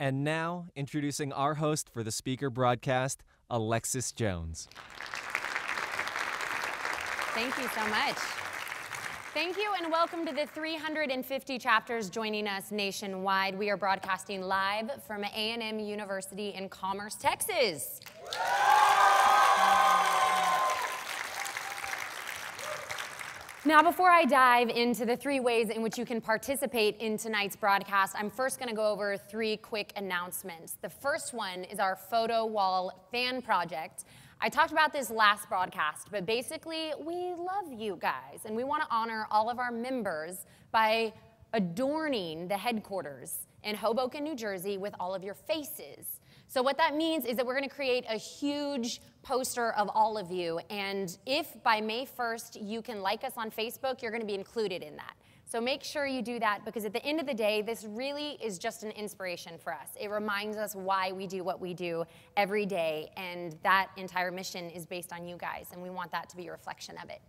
And now, introducing our host for the speaker broadcast, Alexis Jones. Thank you so much. Thank you and welcome to the 350 chapters joining us nationwide. We are broadcasting live from A&M University in Commerce, Texas. Now, before I dive into the 3 ways in which you can participate in tonight's broadcast, I'm first going to go over 3 quick announcements. The first one is our photo wall fan project. I talked about this last broadcast, but basically, we love you guys, and we want to honor all of our members by adorning the headquarters in Hoboken, New Jersey with all of your faces. So what that means is that we're going to create a huge poster of all of you, and if by May 1st you can like us on Facebook, you're going to be included in that. So make sure you do that, because at the end of the day, this really is just an inspiration for us. It reminds us why we do what we do every day, and that entire mission is based on you guys, and we want that to be a reflection of it.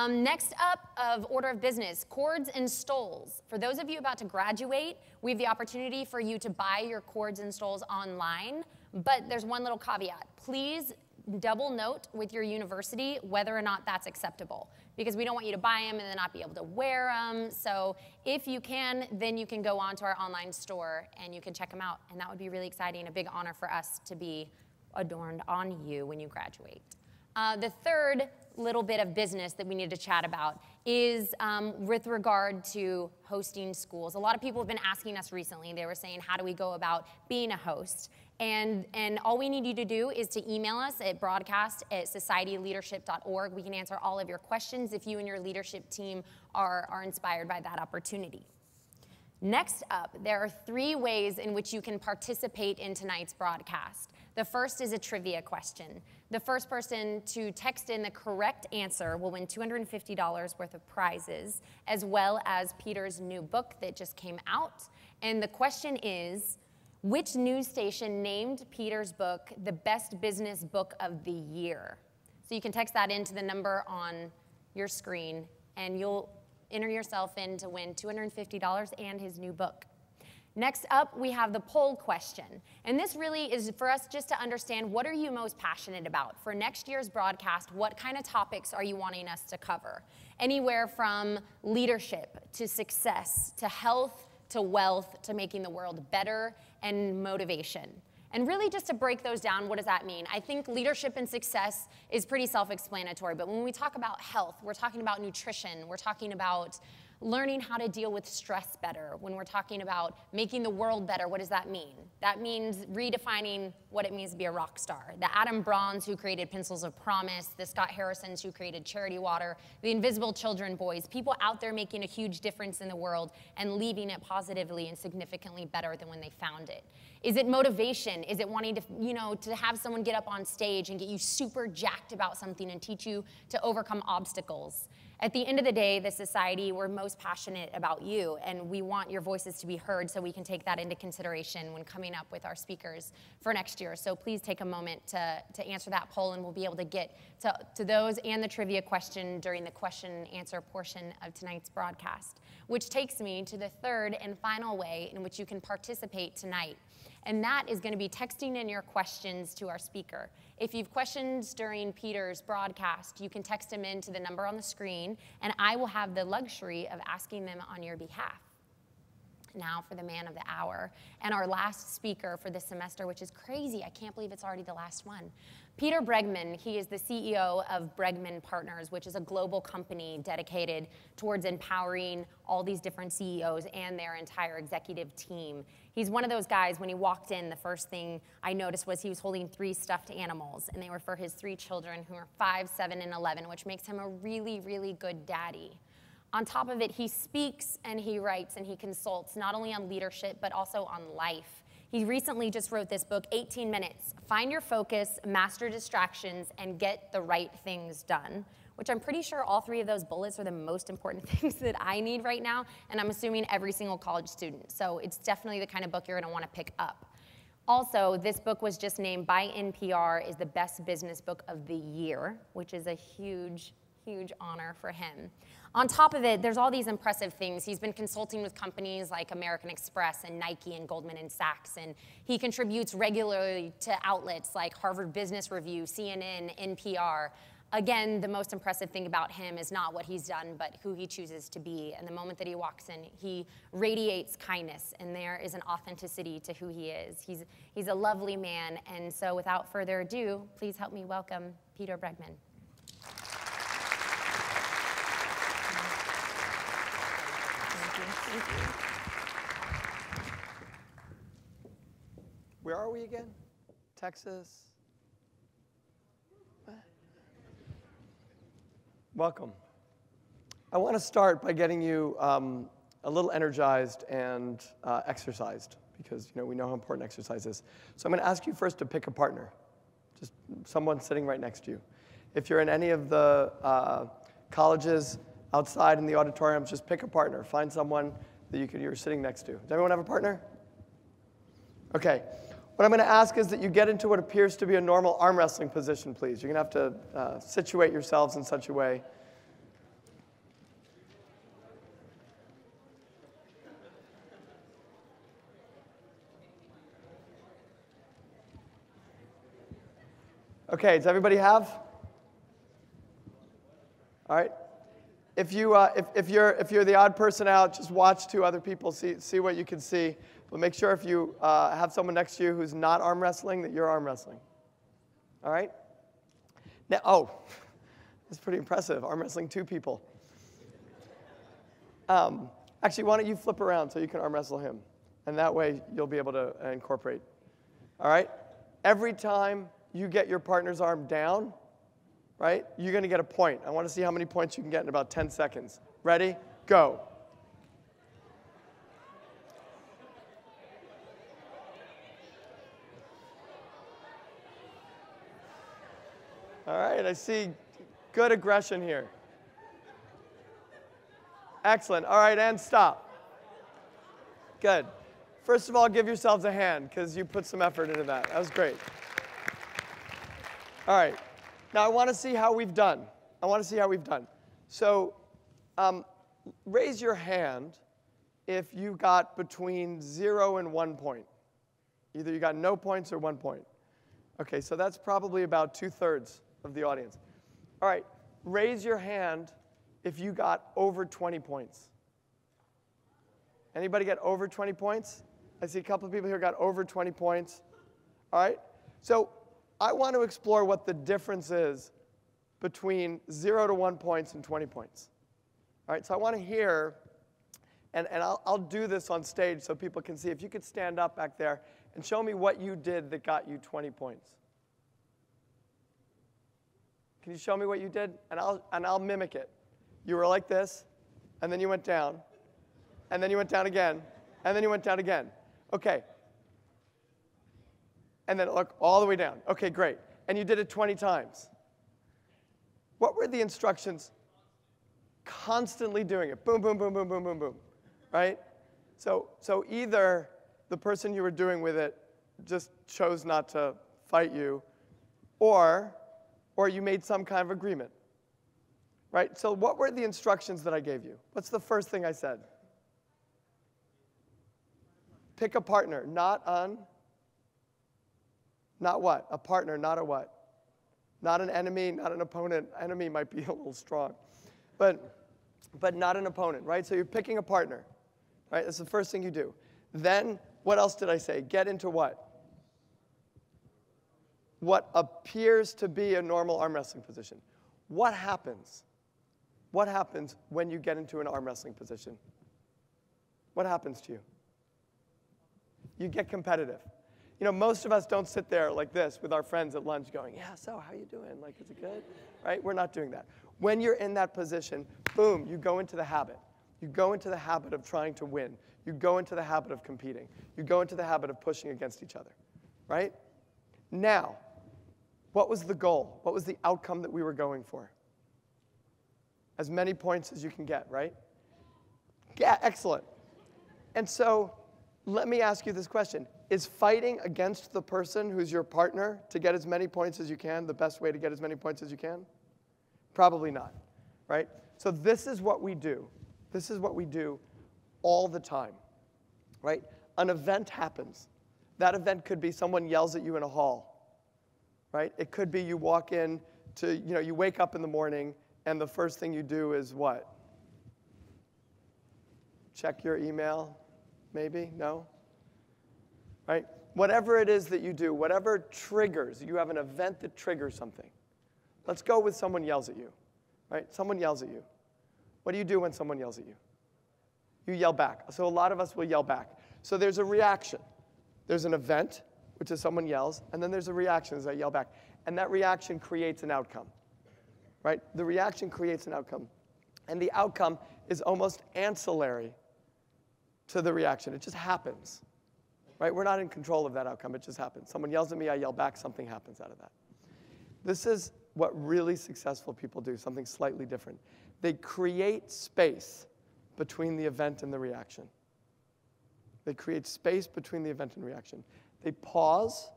Next up, of order of business, cords and stoles. For those of you about to graduate, we have the opportunity for you to buy your cords and stoles online, but there's one little caveat. Please double note with your university whether or not that's acceptable, because we don't want you to buy them and then not be able to wear them. So if you can, then you can go onto our online store and you can check them out, and that would be really exciting, a big honor for us to be adorned on you when you graduate. The third little bit of business that we need to chat about is with regard to hosting schools. A lot of people have been asking us recently. They were saying, how do we go about being a host? And all we need you to do is to email us at broadcast@societyleadership.org. We can answer all of your questions if you and your leadership team are inspired by that opportunity. Next up, there are 3 ways in which you can participate in tonight's broadcast. The first is a trivia question. The first person to text in the correct answer will win $250 worth of prizes, as well as Peter's new book that just came out. And the question is, which news station named Peter's book the best business book of the year? So you can text that into the number on your screen, and you'll enter yourself in to win $250 and his new book. Next up, we have the poll question. And this really is for us just to understand, what are you most passionate about? For next year's broadcast, what kind of topics are you wanting us to cover? Anywhere from leadership to success to health to wealth to making the world better and motivation. And really just to break those down, what does that mean? I think leadership and success is pretty self-explanatory, but when we talk about health, we're talking about nutrition, we're talking about learning how to deal with stress better. When we're talking about making the world better, what does that mean? That means redefining what it means to be a rock star. The Adam Brons who created Pencils of Promise, the Scott Harrisons who created Charity Water, the Invisible Children Boys, people out there making a huge difference in the world and leaving it positively and significantly better than when they found it. Is it motivation? Is it wanting to, to have someone get up on stage and get you super jacked about something and teach you to overcome obstacles? At the end of the day, the society, we're most passionate about you, and we want your voices to be heard so we can take that into consideration when coming up with our speakers for next year. So please take a moment to answer that poll, and we'll be able to get to those and the trivia question during the question and answer portion of tonight's broadcast, which takes me to the third and final way in which you can participate tonight. And that is going to be texting in your questions to our speaker. If you have questions during Peter's broadcast, you can text them in to the number on the screen, and I will have the luxury of asking them on your behalf. Now for the man of the hour and our last speaker for this semester, which is crazy. I can't believe it's already the last one. Peter Bregman, he is the CEO of Bregman Partners, which is a global company dedicated towards empowering all these different CEOs and their entire executive team. He's one of those guys, when he walked in, the first thing I noticed was he was holding 3 stuffed animals, and they were for his 3 children who are 5, 7, and 11, which makes him a really, really good daddy. On top of it, he speaks and he writes and he consults not only on leadership, but also on life. He recently just wrote this book, 18 Minutes, Find Your Focus, Master Distractions, and Get the Right Things Done, which I'm pretty sure all 3 of those bullets are the most important things that I need right now, and I'm assuming every single college student. So it's definitely the kind of book you're going to want to pick up. Also, this book was just named by NPR as the best business book of the year, which is a huge, Huge honor for him. On top of it, there's all these impressive things. He's been consulting with companies like American Express and Nike and Goldman and Sachs, and he contributes regularly to outlets like Harvard Business Review, CNN, NPR. Again, the most impressive thing about him is not what he's done, but who he chooses to be. And the moment that he walks in, he radiates kindness, and there is an authenticity to who he is. He's a lovely man, and so without further ado, please help me welcome Peter Bregman. Thank you. Where are we again? Texas? Welcome. I want to start by getting you a little energized and exercised, because we know how important exercise is. So I'm going to ask you first to pick a partner, just someone sitting right next to you. If you're in any of the colleges outside in the auditoriums, just pick a partner. Find someone that you're sitting next to. Does everyone have a partner? Okay. What I'm going to ask is that you get into what appears to be a normal arm wrestling position, please. You're going to have to situate yourselves in such a way. Okay, does everybody have? All right. If you're the odd person out, just watch two other people, see what you can see. But make sure if you have someone next to you who's not arm wrestling, that you're arm wrestling. All right? Now, that's pretty impressive, arm wrestling two people. Actually, why don't you flip around so you can arm wrestle him? And that way, you'll be able to incorporate. All right? Every time you get your partner's arm down, right, you're going to get a point. I want to see how many points you can get in about 10 seconds. Ready? Go. All right, I see good aggression here. Excellent. All right, and stop. Good. First of all, give yourselves a hand, because you put some effort into that. That was great. All right. Now, I want to see how we've done. So raise your hand if you got between 0 and 1 point. Either you got no points or 1 point. Okay, so that's probably about 2/3 of the audience. All right, raise your hand if you got over 20 points. Anybody get over 20 points? I see a couple of people here got over 20 points. All right, so I want to explore what the difference is between 0 to 1 points and 20 points. All right, so I want to hear, and I'll do this on stage so people can see. If you could stand up back there and show me what you did that got you 20 points. Can you show me what you did? And I'll mimic it. You were like this, and then you went down, and then you went down again, and then you went down again. Okay. And then look all the way down. Okay, great. And you did it 20 times. What were the instructions? Constantly doing it. Boom, boom, boom, boom, boom, boom, boom. Right? So either the person you were doing with it just chose not to fight you, or you made some kind of agreement. Right? So what were the instructions that I gave you? What's the first thing I said? Pick a partner, not what? A partner, not a what? Not an enemy, not an opponent. Enemy might be a little strong. But not an opponent, right? So you're picking a partner, right? That's the first thing you do. Then, what else did I say? Get into what? What appears to be a normal arm wrestling position. What happens? What happens when you get into an arm wrestling position? What happens to you? You get competitive. Most of us don't sit there like this with our friends at lunch going, yeah, so how you doing? Like, is it good? Right? We're not doing that. When you're in that position, boom, you go into the habit. You go into the habit of trying to win. You go into the habit of competing. You go into the habit of pushing against each other. Right? Now, what was the goal? What was the outcome that we were going for? As many points as you can get, right? Yeah, excellent. And so, let me ask you this question. Is fighting against the person who's your partner to get as many points as you can the best way to get as many points as you can? Probably not. right? So this is what we do. This is what we do all the time, right? An event happens. That event could be someone yells at you in a hall, right? It could be you walk in to, you wake up in the morning and the first thing you do is what? Check your email, maybe? No? Right? Whatever it is that you do, whatever triggers, you have an event that triggers something. Let's go with someone yells at you, right? Someone yells at you. What do you do when someone yells at you? You yell back. So a lot of us will yell back. So there's a reaction. There's an event, which is someone yells, and then there's a reaction as I yell back. And that reaction creates an outcome, right? The reaction creates an outcome. And the outcome is almost ancillary to the reaction. It just happens, right? We're not in control of that outcome. It just happens. Someone yells at me, I yell back, something happens out of that. This is what really successful people do, something slightly different. They create space between the event and the reaction. They create space between the event and reaction. They pause,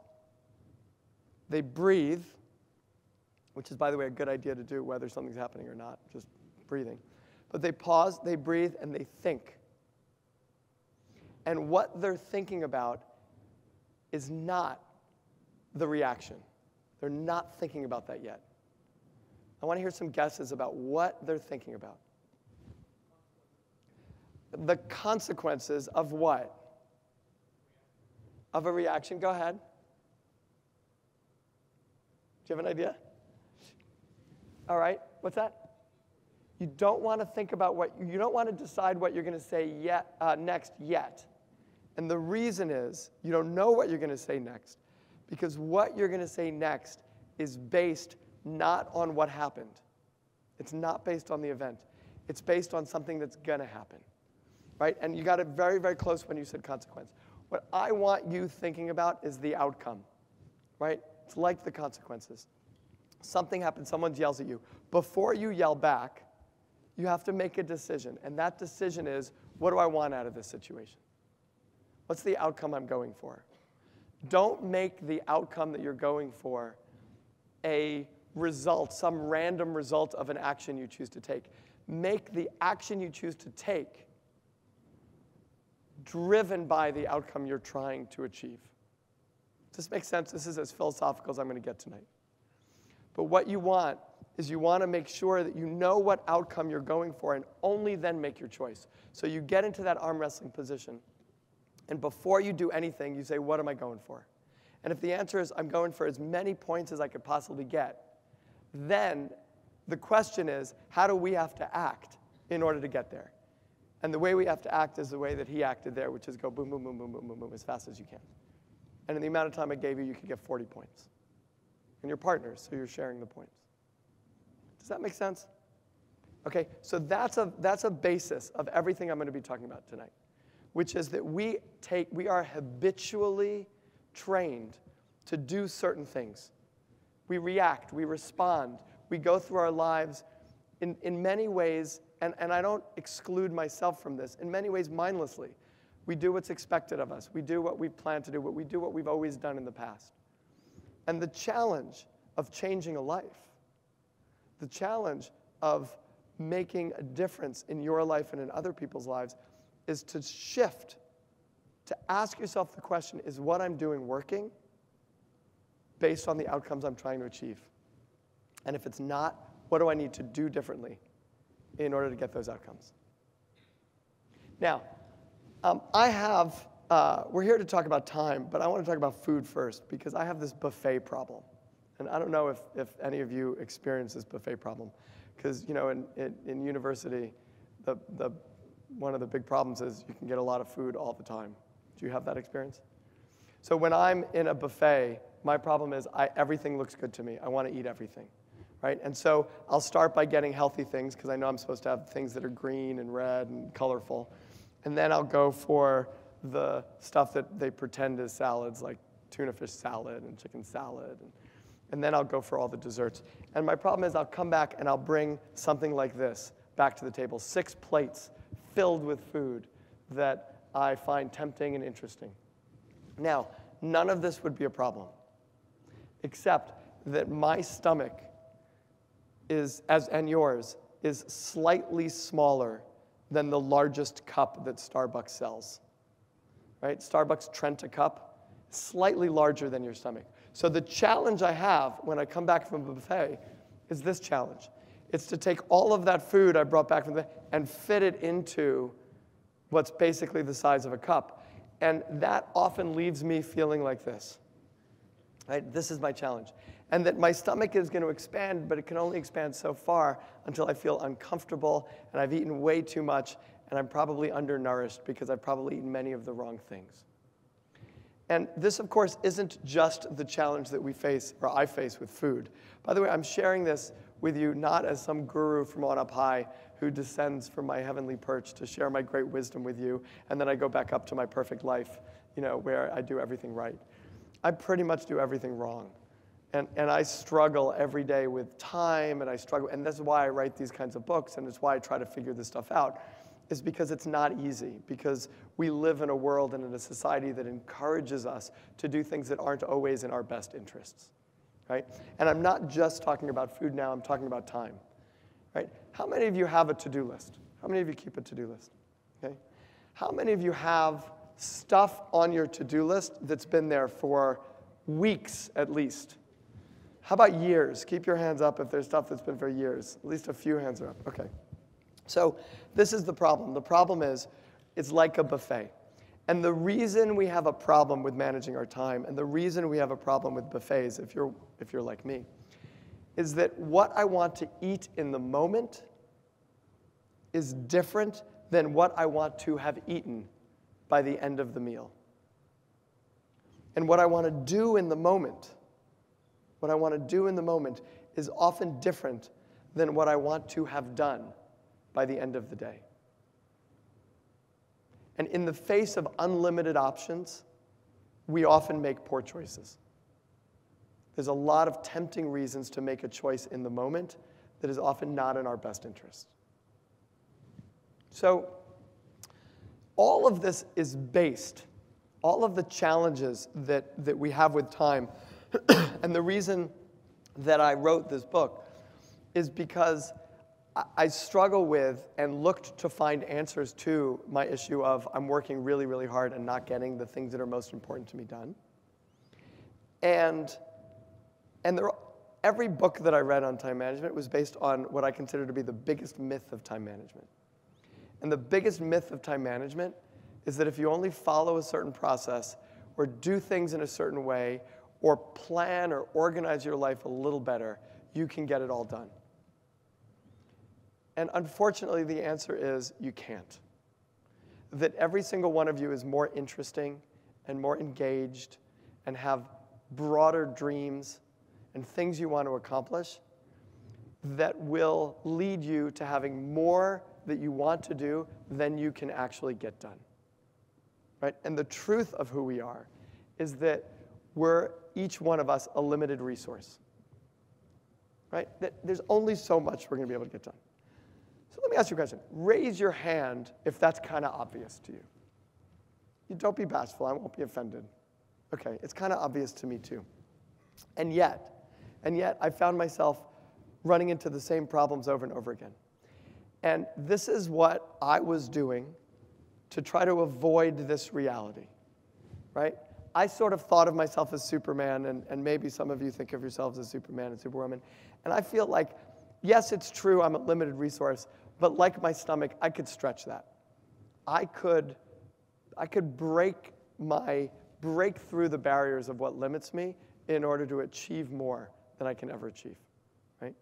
they breathe, which is, by the way, a good idea to do whether something's happening or not, just breathing. But they pause, they breathe, and they think. And what they're thinking about is not the reaction. They're not thinking about that yet. I want to hear some guesses about what they're thinking about. The consequences of what? Of a reaction. Go ahead. Do you have an idea? All right. What's that? You don't want to think about you don't want to decide what you're going to say next yet. And the reason is you don't know what you're going to say next, because what you're going to say next is based not on what happened. It's not based on the event. It's based on something that's going to happen, right? And you got it very, very close when you said consequence. What I want you thinking about is the outcome, right? It's like the consequences. Something happens, someone yells at you. Before you yell back, you have to make a decision. And that decision is, what do I want out of this situation? What's the outcome I'm going for? Don't make the outcome that you're going for a result, some random result of an action you choose to take. Make the action you choose to take driven by the outcome you're trying to achieve. Does this make sense? This is as philosophical as I'm going to get tonight. But what you want is you want to make sure that you know what outcome you're going for and only then make your choice. So you get into that arm wrestling position, and before you do anything, you say, what am I going for? And if the answer is, I'm going for as many points as I could possibly get, then the question is, how do we have to act in order to get there? And the way we have to act is the way that he acted there, which is go boom, boom, boom, boom, boom, boom, boom, as fast as you can. And in the amount of time I gave you, you could get 40 points. And you're partners, so you're sharing the points. Does that make sense? Okay, so that's a basis of everything I'm going to be talking about tonight, which is that we are habitually trained to do certain things. We react, we respond, we go through our lives in many ways, and I don't exclude myself from this, in many ways mindlessly. We do what's expected of us. We do what we plan to do, we do what we've always done in the past. And the challenge of changing a life, the challenge of making a difference in your life and in other people's lives is to shift, to ask yourself the question, is what I'm doing working based on the outcomes I'm trying to achieve? And if it's not, what do I need to do differently in order to get those outcomes? Now, we're here to talk about time, but I want to talk about food first because I have this buffet problem. And I don't know if any of you experience this buffet problem because, in university, one of the big problems is you can get a lot of food all the time. Do you have that experience? So when I'm in a buffet, my problem is everything looks good to me. I want to eat everything, right? And so I'll start by getting healthy things because I know I'm supposed to have things that are green and red and colorful. And then I'll go for the stuff that they pretend is salads, like tuna fish salad and chicken salad. And then I'll go for all the desserts. And my problem is I'll come back and I'll bring something like this back to the table, 6 plates filled with food that I find tempting and interesting. Now, none of this would be a problem, except that my stomach and yours is slightly smaller than the largest cup that Starbucks sells. Right? Starbucks Trenta cup, slightly larger than your stomach. So the challenge I have when I come back from a buffet is this challenge. It's to take all of that food I brought back from the buffet and fit it into what's basically the size of a cup. And that often leaves me feeling like this. Right? This is my challenge. And that my stomach is going to expand, but it can only expand so far until I feel uncomfortable and I've eaten way too much and I'm probably undernourished because I've probably eaten many of the wrong things. And this, of course, isn't just the challenge that we face, or I face with food. By the way, I'm sharing this with you not as some guru from on up high who descends from my heavenly perch to share my great wisdom with you, and then I go back up to my perfect life, where I do everything right. I pretty much do everything wrong. And I struggle every day with time, and I struggle, and that's why I write these kinds of books, and it's why I try to figure this stuff out, is because it's not easy, because we live in a world and in a society that encourages us to do things that aren't always in our best interests, right? And I'm not just talking about food now, I'm talking about time, right? How many of you have a to-do list? How many of you keep a to-do list, okay? How many of you have stuff on your to-do list that's been there for weeks at least? How about years? Keep your hands up if there's stuff that's been for years. At least a few hands are up. Okay. So this is the problem. The problem is it's like a buffet. And the reason we have a problem with managing our time, and the reason we have a problem with buffets, if you're like me, is that what I want to eat in the moment is different than what I want to have eaten by the end of the meal. And what I want to do in the moment, is often different than what I want to have done by the end of the day. And in the face of unlimited options, we often make poor choices. There's a lot of tempting reasons to make a choice in the moment that is often not in our best interest. So all of this is based, all of the challenges that we have with time, and the reason that I wrote this book is because I struggle with and looked to find answers to my issue of I'm working really, really hard and not getting the things that are most important to me done. And every book that I read on time management was based on what I consider to be the biggest myth of time management. And the biggest myth of time management is that if you only follow a certain process or do things in a certain way or plan or organize your life a little better, you can get it all done. And unfortunately, the answer is you can't. That every single one of you is more interesting and more engaged and have broader dreams and things you want to accomplish that will lead you to having more that you want to do than you can actually get done. Right? And the truth of who we are is that we're, each one of us, a limited resource. Right? That there's only so much we're going to be able to get done. So let me ask you a question. Raise your hand if that's kind of obvious to you. You don't be bashful. I won't be offended. Okay, it's kind of obvious to me too. And yet, I found myself running into the same problems over and over again. And this is what I was doing to try to avoid this reality, right? I sort of thought of myself as Superman, and maybe some of you think of yourselves as Superman and Superwoman. And I feel like, yes, it's true, I'm a limited resource, but like my stomach, I could stretch that. I could break through the barriers of what limits me in order to achieve more than I can ever achieve, right?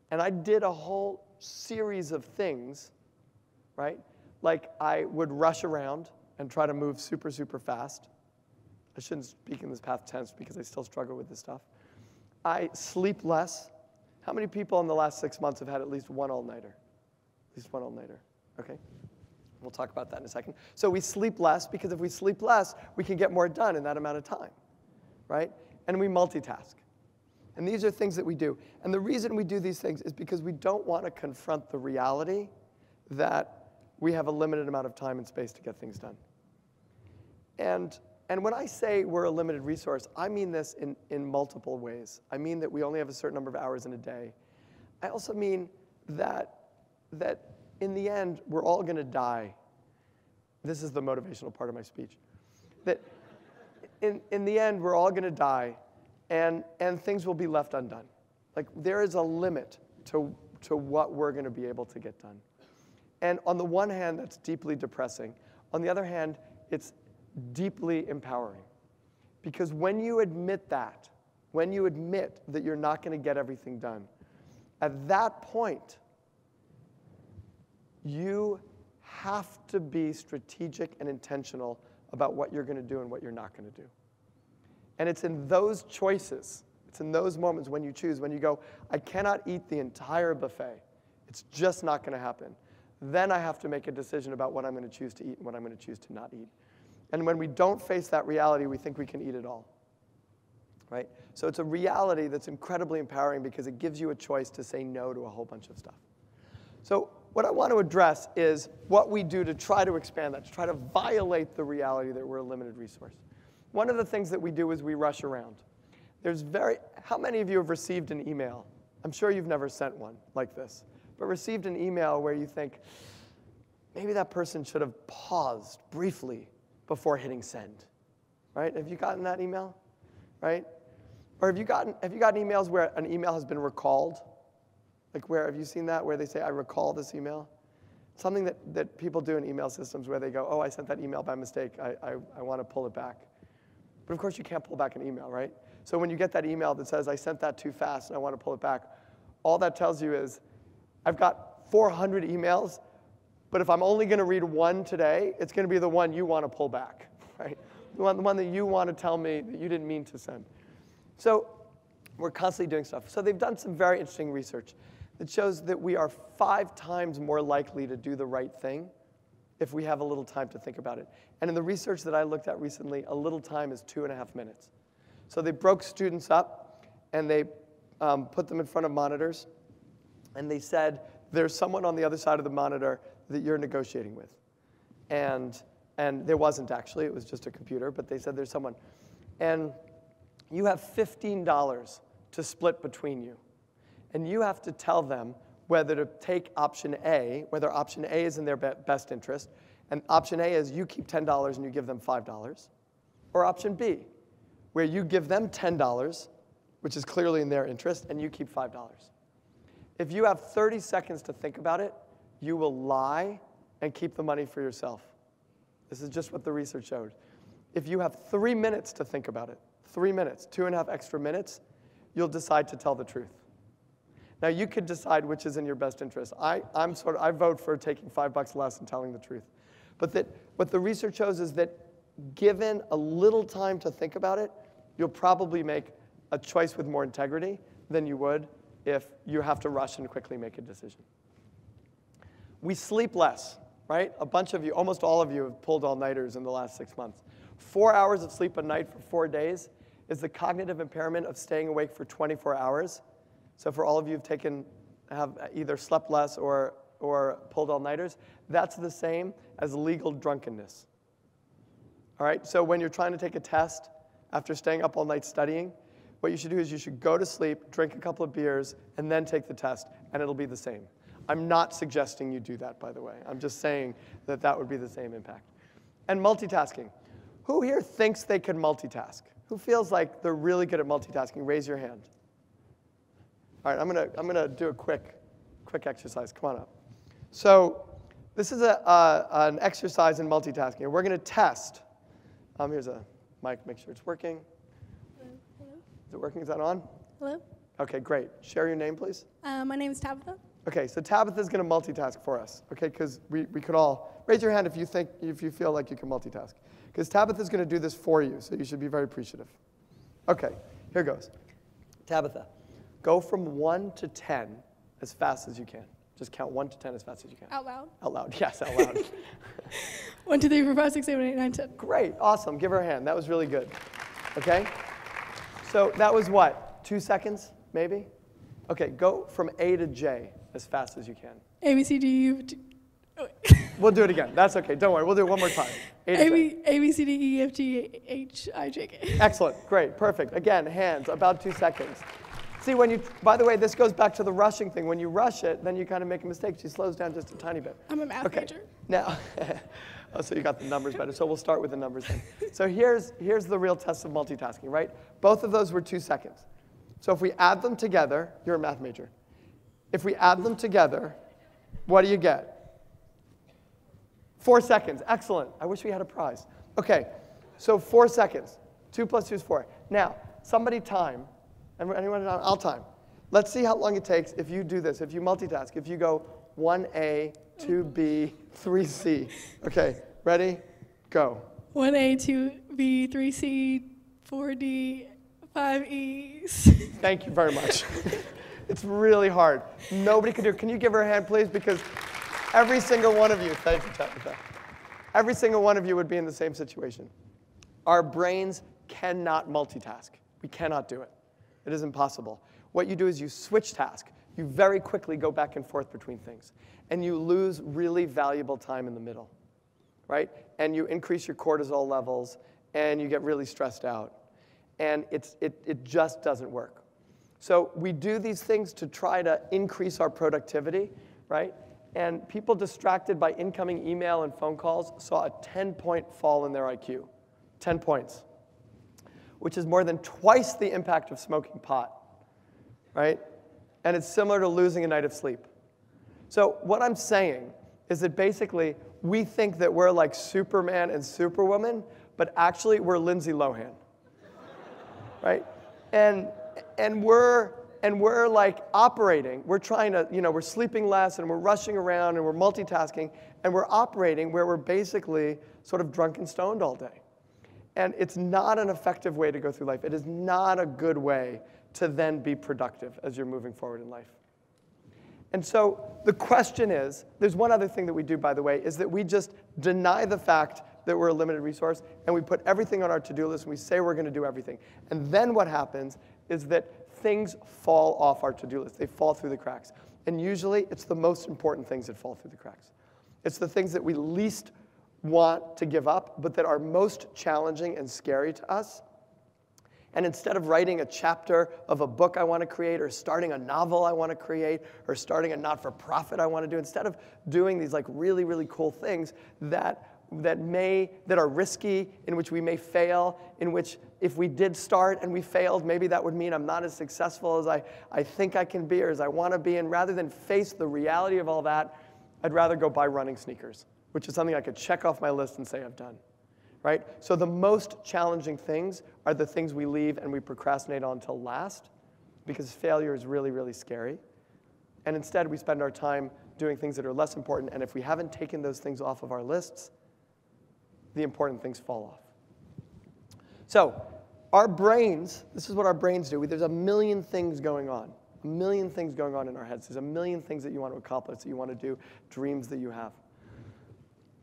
And I did a whole series of things, right? Like I would rush around and try to move super, super fast. I shouldn't speak in this past tense because I still struggle with this stuff. I sleep less. How many people in the last 6 months have had at least one all-nighter? At least one all-nighter, okay? We'll talk about that in a second. So we sleep less because if we sleep less, we can get more done in that amount of time, right? And we multitask. And these are things that we do. And the reason we do these things is because we don't want to confront the reality that we have a limited amount of time and space to get things done. And when I say we're a limited resource, I mean this in multiple ways. I mean that we only have a certain number of hours in a day. I also mean that that in the end, we're all going to die. This is the motivational part of my speech. That in the end, we're all going to die, and things will be left undone. Like, there is a limit to what we're going to be able to get done. And on the one hand, that's deeply depressing. On the other hand, it's deeply empowering. Because when you admit that, when you admit that you're not going to get everything done, at that point, you have to be strategic and intentional about what you're going to do and what you're not going to do. And it's in those choices, it's in those moments when you choose, when you go, I cannot eat the entire buffet. It's just not going to happen. Then I have to make a decision about what I'm going to choose to eat and what I'm going to choose to not eat. And when we don't face that reality, we think we can eat it all. Right? So it's a reality that's incredibly empowering because it gives you a choice to say no to a whole bunch of stuff. So what I want to address is what we do to try to expand that, to try to violate the reality that we're a limited resource. One of the things that we do is we rush around. How many of you have received an email? I'm sure you've never sent one like this, but received an email where you think, maybe that person should have paused briefly before hitting send, right? Have you gotten that email, right? Or have you gotten emails where an email has been recalled? Like have you seen that, where they say, I recall this email? Something that people do in email systems where they go, oh, I sent that email by mistake. I want to pull it back. But of course, you can't pull back an email, right? So when you get that email that says, I sent that too fast and I want to pull it back, all that tells you is, I've got 400 emails, but if I'm only going to read one today, it's going to be the one you want to pull back, right? The one that you want to tell me that you didn't mean to send. So we're constantly doing stuff. So they've done some very interesting research that shows that we are 5 times more likely to do the right thing if we have a little time to think about it. And in the research that I looked at recently, a little time is 2.5 minutes. So they broke students up, and they put them in front of monitors, and they said, there's someone on the other side of the monitor that you're negotiating with. And there wasn't actually, it was just a computer, but they said there's someone. And you have $15 to split between you. And you have to tell them whether to take option A, whether option A is in their best interest, and option A is you keep $10 and you give them $5, or option B, where you give them $10, which is clearly in their interest, and you keep $5. If you have 30 seconds to think about it, you will lie and keep the money for yourself. This is just what the research showed. If you have 3 minutes to think about it, 3 minutes, 2.5 extra minutes, you'll decide to tell the truth. Now, you could decide which is in your best interest. I vote for taking $5 less and telling the truth. But what the research shows is that given a little time to think about it, you'll probably make a choice with more integrity than you would if you have to rush and quickly make a decision. We sleep less, right? A bunch of you, almost all of you, have pulled all-nighters in the last 6 months. 4 hours of sleep a night for 4 days is the cognitive impairment of staying awake for 24 hours. So for all of you who've have either slept less or pulled all-nighters, that's the same as legal drunkenness. All right, so when you're trying to take a test after staying up all night studying, what you should do is you should go to sleep, drink a couple of beers, and then take the test, and it'll be the same. I'm not suggesting you do that, by the way. I'm just saying that that would be the same impact. And multitasking. Who here thinks they can multitask? Who feels like they're really good at multitasking? Raise your hand. All right, I'm gonna do a quick exercise. Come on up. So this is an exercise in multitasking. We're gonna test. Here's a mic. Make sure it's working. Hello. Is it working? Is that on? Hello. Okay, great. Share your name, please. My name is Tabitha. Okay, so Tabitha's going to multitask for us. Okay, because we could all raise your hand if you feel like you can multitask. Because Tabitha's going to do this for you, so you should be very appreciative. Okay, here goes. Tabitha, go from 1 to 10 as fast as you can. Just count 1 to 10 as fast as you can. Out loud? Out loud, yes, out loud. 1, 2, 3, 4, 5, 6, 7, 8, 9, 10. Great, awesome. Give her a hand. That was really good. Okay? So that was what? 2 seconds, maybe? Okay, go from A to J as fast as you can. A, B, C, D, U, T. Oh. We'll do it again. That's okay. Don't worry. We'll do it one more time. A, B, C, D, E, F, G, H, I, J, K. Excellent. Great. Perfect. Again, hands. About 2 seconds. See, by the way, this goes back to the rushing thing. When you rush it, then you kind of make a mistake. She slows down just a tiny bit. I'm a math major. Now, oh, so you got the numbers better. So we'll start with the numbers then. So here's the real test of multitasking, right? Both of those were 2 seconds. So if we add them together, you're a math major. If we add them together, what do you get? 4 seconds. Excellent. I wish we had a prize. Okay, so 4 seconds. 2 plus 2 is 4. Now, somebody time. Anyone? I'll time. Let's see how long it takes if you do this, if you multitask, if you go 1A, 2B, 3C. Okay, ready? Go. 1A, 2B, 3C, 4D, 5E. Thank you very much. It's really hard. Nobody can do it. Can you give her a hand, please? Because every single one of you, thank you, Tabitha. Every single one of you would be in the same situation. Our brains cannot multitask. We cannot do it. It is impossible. What you do is you switch task. You very quickly go back and forth between things. And you lose really valuable time in the middle, right? And you increase your cortisol levels, and you get really stressed out. And it just doesn't work. So we do these things to try to increase our productivity, right? And people distracted by incoming email and phone calls saw a 10-point fall in their IQ. 10 points. Which is more than twice the impact of smoking pot, right? And it's similar to losing a night of sleep. So what I'm saying is that basically we think that we're like Superman and Superwoman, but actually we're Lindsay Lohan, right? And we're like operating. We're trying to, we're sleeping less and we're rushing around and we're multitasking and we're operating where we're basically sort of drunk and stoned all day. And it's not an effective way to go through life. It is not a good way to then be productive as you're moving forward in life. And so the question is, there's one other thing that we do, by the way, is that we just deny the fact that we're a limited resource, and we put everything on our to-do list, and we say we're going to do everything. And then what happens is that things fall off our to-do list. They fall through the cracks. And usually, it's the most important things that fall through the cracks. It's the things that we least want to give up, but that are most challenging and scary to us. And instead of writing a chapter of a book I want to create, or starting a novel I want to create, or starting a not-for-profit I want to do, instead of doing these like really, really cool things that are risky, in which we may fail, in which if we did start and we failed, maybe that would mean I'm not as successful as I think I can be or as I want to be. And rather than face the reality of all that, I'd rather go buy running sneakers, which is something I could check off my list and say I've done, right? So the most challenging things are the things we leave and we procrastinate on until last, because failure is really, really scary. And instead, we spend our time doing things that are less important, and if we haven't taken those things off of our lists, the important things fall off. So our brains, this is what our brains do. There's a million things going on. A million things going on in our heads. There's a million things that you want to accomplish, that you want to do, dreams that you have.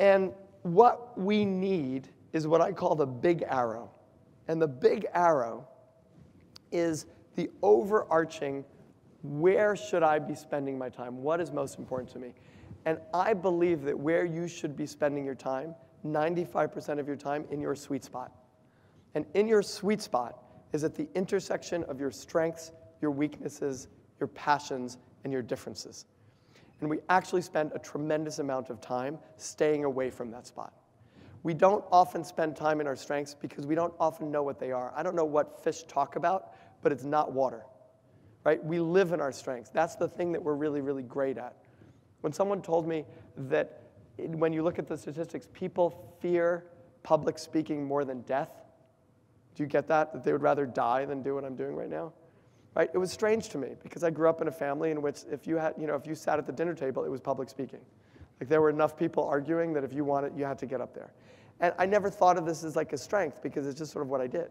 And what we need is what I call the big arrow. And the big arrow is the overarching, where should I be spending my time? What is most important to me? And I believe that where you should be spending your time, 95% of your time, in your sweet spot. And in your sweet spot is at the intersection of your strengths, your weaknesses, your passions, and your differences. And we actually spend a tremendous amount of time staying away from that spot. We don't often spend time in our strengths because we don't often know what they are. I don't know what fish talk about, but it's not water, right? We live in our strengths. That's the thing that we're really, really great at. When someone told me that when you look at the statistics, people fear public speaking more than death. Do you get that? That they would rather die than do what I'm doing right now? Right? It was strange to me because I grew up in a family in which if you sat at the dinner table, it was public speaking. Like there were enough people arguing that if you wanted, you had to get up there. And I never thought of this as like a strength because it's just sort of what I did.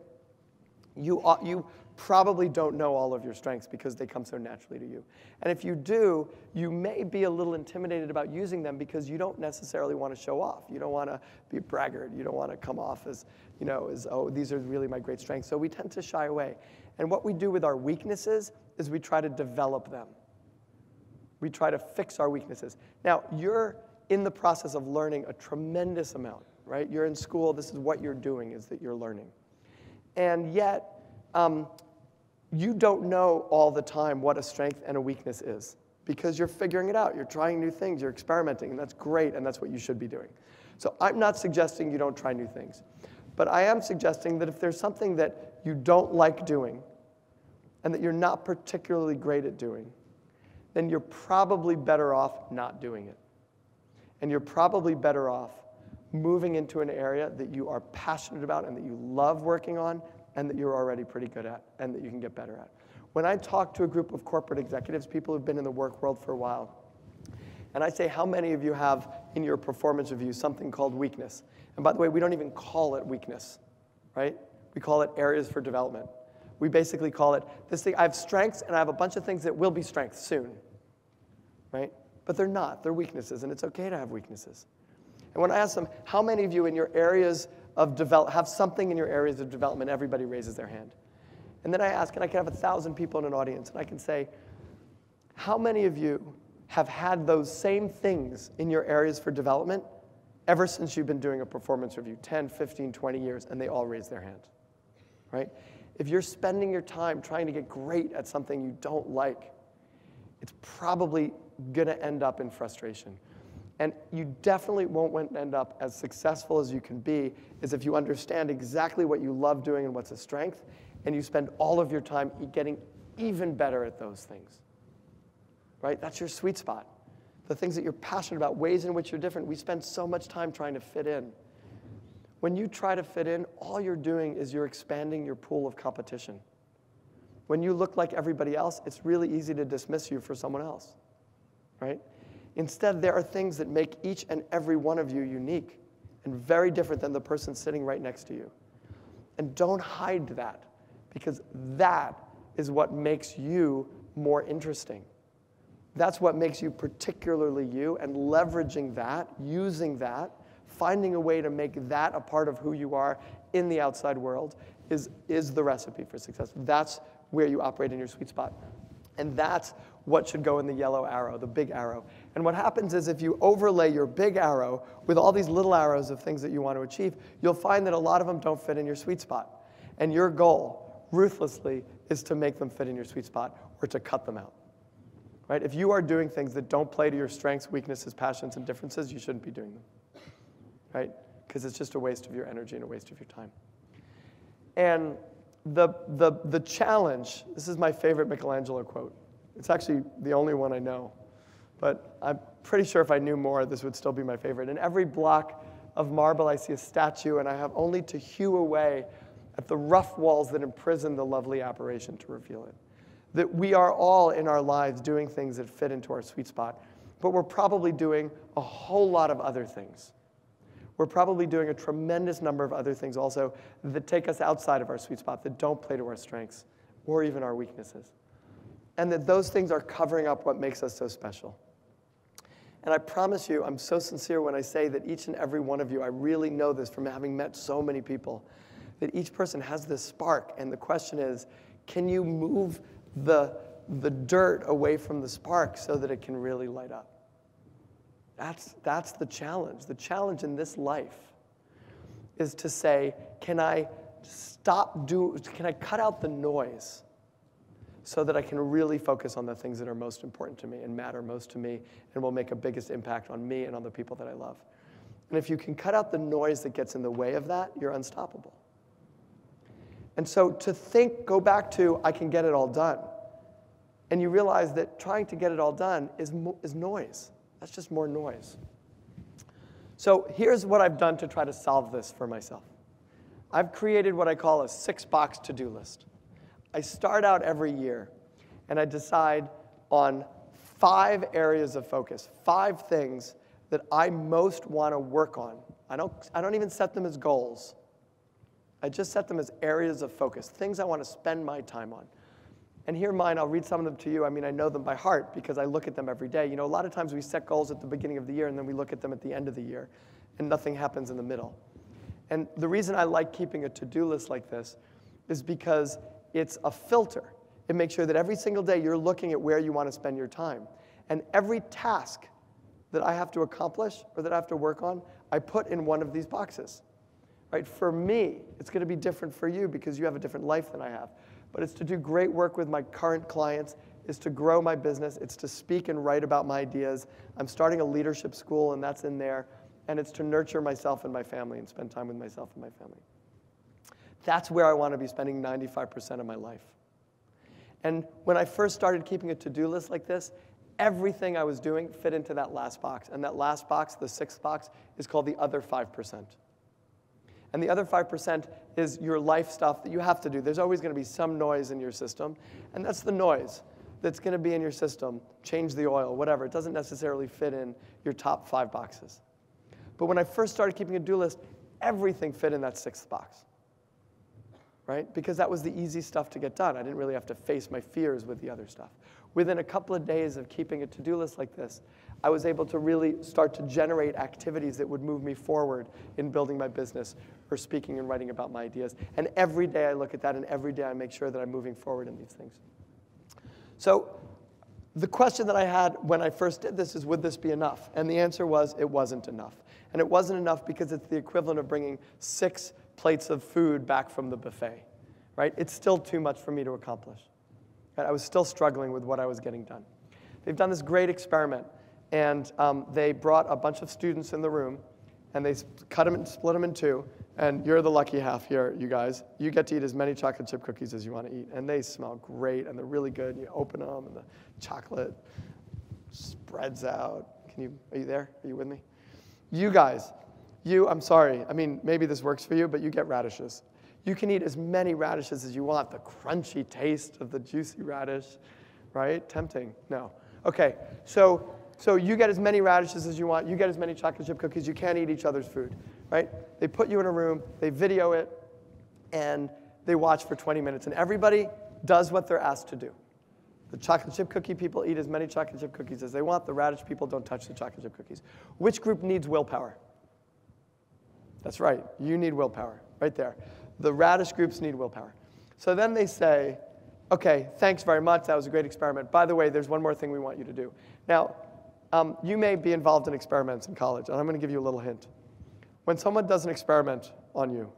You probably don't know all of your strengths because they come so naturally to you. And if you do, you may be a little intimidated about using them because you don't necessarily want to show off. You don't want to be a braggart. You don't want to come off as, oh, these are really my great strengths. So we tend to shy away. And what we do with our weaknesses is we try to develop them. We try to fix our weaknesses. Now, you're in the process of learning a tremendous amount, right? You're in school. This is what you're doing, is that you're learning. And yet, you don't know all the time what a strength and a weakness is because you're figuring it out. You're trying new things. You're experimenting, and that's great, and that's what you should be doing. So I'm not suggesting you don't try new things. But I am suggesting that if there's something that you don't like doing and that you're not particularly great at doing, then you're probably better off not doing it. And you're probably better off moving into an area that you are passionate about and that you love working on and that you're already pretty good at and that you can get better at. When I talk to a group of corporate executives, people who've been in the work world for a while, and I say, how many of you have in your performance review something called weakness? And by the way, we don't even call it weakness, right? We call it areas for development. We basically call it this thing. I have strengths, and I have a bunch of things that will be strengths soon, right? But they're not. They're weaknesses, and it's okay to have weaknesses. And when I ask them, how many of you in your areas of have something in your areas of development, everybody raises their hand. And then I ask, and I can have 1,000 people in an audience, and I can say, how many of you have had those same things in your areas for development ever since you've been doing a performance review, 10, 15, 20 years, and they all raise their hand, right? If you're spending your time trying to get great at something you don't like, it's probably going to end up in frustration. And you definitely won't end up as successful as you can be is if you understand exactly what you love doing and what's a strength, and you spend all of your time getting even better at those things. Right? That's your sweet spot. The things that you're passionate about, ways in which you're different. We spend so much time trying to fit in. When you try to fit in, all you're doing is you're expanding your pool of competition. When you look like everybody else, it's really easy to dismiss you for someone else. Right? Instead, there are things that make each and every one of you unique and very different than the person sitting right next to you. And don't hide that, because that is what makes you more interesting. That's what makes you particularly you, and leveraging that, using that, finding a way to make that a part of who you are in the outside world is the recipe for success. That's where you operate in your sweet spot. And that's what should go in the yellow arrow, the big arrow. And what happens is if you overlay your big arrow with all these little arrows of things that you want to achieve, you'll find that a lot of them don't fit in your sweet spot. And your goal, ruthlessly, is to make them fit in your sweet spot or to cut them out. Right? If you are doing things that don't play to your strengths, weaknesses, passions, and differences, you shouldn't be doing them. Right? Because it's just a waste of your energy and a waste of your time. And the challenge, this is my favorite Michelangelo quote. It's actually the only one I know. But I'm pretty sure if I knew more, this would still be my favorite. In every block of marble, I see a statue, and I have only to hew away at the rough walls that imprison the lovely apparition to reveal it. That we are all in our lives doing things that fit into our sweet spot, but we're probably doing a whole lot of other things. We're probably doing a tremendous number of other things also that take us outside of our sweet spot, that don't play to our strengths or even our weaknesses. And that those things are covering up what makes us so special. And I promise you, I'm so sincere when I say that each and every one of you, I really know this from having met so many people, that each person has this spark. And the question is, can you move the dirt away from the spark so that it can really light up? That's the challenge. The challenge in this life is to say, can I cut out the noise so that I can really focus on the things that are most important to me and matter most to me and will make a biggest impact on me and on the people that I love. And if you can cut out the noise that gets in the way of that, you're unstoppable. And so to think, go back to, I can get it all done. And you realize that trying to get it all done is noise. That's just more noise. So here's what I've done to try to solve this for myself. I've created what I call a 6-box to-do list. I start out every year, and I decide on 5 areas of focus, 5 things that I most want to work on. I don't even set them as goals. I just set them as areas of focus, things I want to spend my time on. And here are mine. I'll read some of them to you. I mean, I know them by heart because I look at them every day. You know, a lot of times we set goals at the beginning of the year, and then we look at them at the end of the year, and nothing happens in the middle. And the reason I like keeping a to-do list like this is because it's a filter. It makes sure that every single day you're looking at where you want to spend your time. And every task that I have to accomplish or that I have to work on, I put in one of these boxes. Right? For me, it's going to be different for you because you have a different life than I have. but it's to do great work with my current clients, is to grow my business, it's to speak and write about my ideas. I'm starting a leadership school, and that's in there. And it's to nurture myself and my family and spend time with myself and my family. That's where I want to be spending 95% of my life. And when I first started keeping a to-do list like this, everything I was doing fit into that last box. And that last box, the sixth box, is called the other 5%. And the other 5% is your life stuff that you have to do. There's always going to be some noise in your system, and that's the noise that's going to be in your system. Change the oil, whatever. It doesn't necessarily fit in your top 5 boxes. But when I first started keeping a to-do list, everything fit in that sixth box, right? Because that was the easy stuff to get done. I didn't really have to face my fears with the other stuff. Within a couple of days of keeping a to-do list like this, I was able to really start to generate activities that would move me forward in building my business or speaking and writing about my ideas. And every day I look at that, and every day I make sure that I'm moving forward in these things. So the question that I had when I first did this is, would this be enough? And the answer was, it wasn't enough. And it wasn't enough because it's the equivalent of bringing 6 plates of food back from the buffet, right? It's still too much for me to accomplish. I was still struggling with what I was getting done. They've done this great experiment, and they brought a bunch of students in the room, and they cut them and split them in 2, and you're the lucky half here, you guys. You get to eat as many chocolate chip cookies as you want to eat, and they smell great, and they're really good. You open them, and the chocolate spreads out. Are you there? Are you with me? You guys, I'm sorry. I mean, maybe this works for you, but you get radishes. You can eat as many radishes as you want. The crunchy taste of the juicy radish, right? Tempting. No. Okay, so you get as many radishes as you want. You get as many chocolate chip cookies. You can't eat each other's food, right? They put you in a room, they video it, and they watch for 20 minutes. And everybody does what they're asked to do. The chocolate chip cookie people eat as many chocolate chip cookies as they want. The radish people don't touch the chocolate chip cookies. Which group needs willpower? That's right. You need willpower, right there. The radish groups need willpower. So then they say, okay, thanks very much. That was a great experiment. By the way, there's one more thing we want you to do. Now, you may be involved in experiments in college, and I'm going to give you a little hint. When someone does an experiment on you,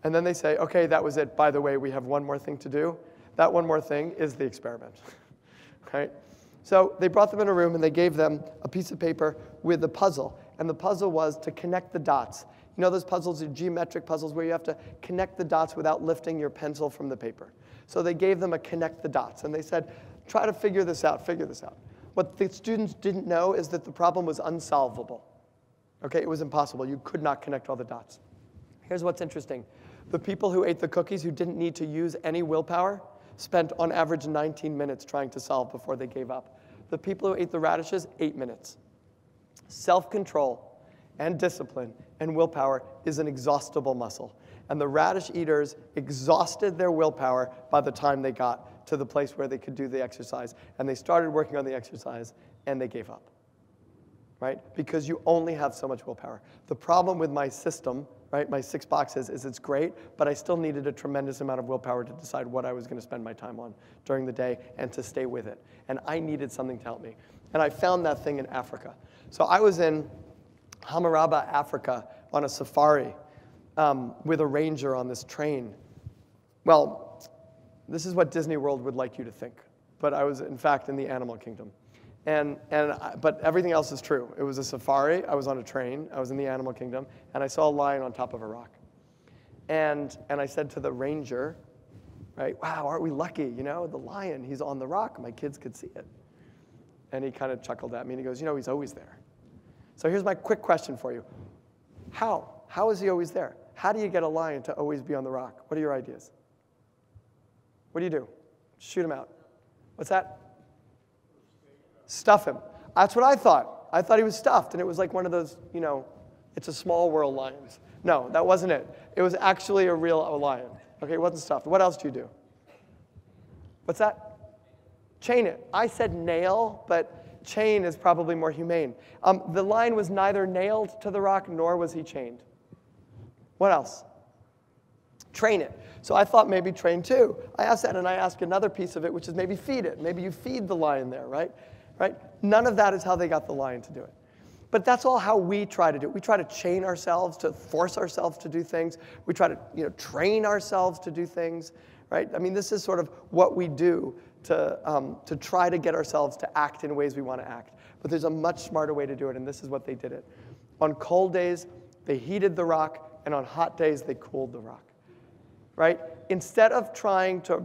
and then they say, okay, that was it. By the way, we have one more thing to do. That one more thing is the experiment. Right? So they brought them in a room, and they gave them a piece of paper with a puzzle. And the puzzle was to connect the dots. You know those puzzles are geometric puzzles where you have to connect the dots without lifting your pencil from the paper. So they gave them a connect the dots. And they said, try to figure this out, figure this out. What the students didn't know is that the problem was unsolvable. Okay, it was impossible. You could not connect all the dots. Here's what's interesting. The people who ate the cookies who didn't need to use any willpower spent on average 19 minutes trying to solve before they gave up. The people who ate the radishes, 8 minutes. Self-control and discipline and willpower is an exhaustible muscle. And the radish eaters exhausted their willpower by the time they got to the place where they could do the exercise. And they started working on the exercise, and they gave up. Right? Because you only have so much willpower. The problem with my system, right, my 6 boxes, is it's great, but I still needed a tremendous amount of willpower to decide what I was going to spend my time on during the day and to stay with it. And I needed something to help me. And I found that thing in Africa. So I was in Hamaraba, Africa, on a safari with a ranger on this train. Well, this is what Disney World would like you to think. But I was, in fact, in the animal kingdom. But everything else is true. It was a safari. I was on a train. I was in the animal kingdom. And I saw a lion on top of a rock. And I said to the ranger, right, wow, aren't we lucky? You know, the lion, he's on the rock. My kids could see it. And he kind of chuckled at me. And he goes, you know, he's always there. So here's my quick question for you. How? How is he always there? How do you get a lion to always be on the rock? What are your ideas? What do you do? Shoot him out. What's that? Stuff him. That's what I thought. I thought he was stuffed, and it was like one of those, you know, It's a Small World lions. No, that wasn't it. It was actually a real lion. Okay, it wasn't stuffed. What else do you do? What's that? Chain it. I said nail, but chain is probably more humane. The lion was neither nailed to the rock nor was he chained. What else? Train it. So I thought maybe train too. I asked that, and I asked another piece of it, which is maybe feed it. Maybe you feed the lion there, right? None of that is how they got the lion to do it. But that's all how we try to do it. We try to chain ourselves, to force ourselves to do things. We try to train ourselves to do things, right? I mean, this is sort of what we do to try to get ourselves to act in ways we want to act. But there's a much smarter way to do it, and this is what they did it. On cold days, they heated the rock, and on hot days, they cooled the rock, right? Instead of trying to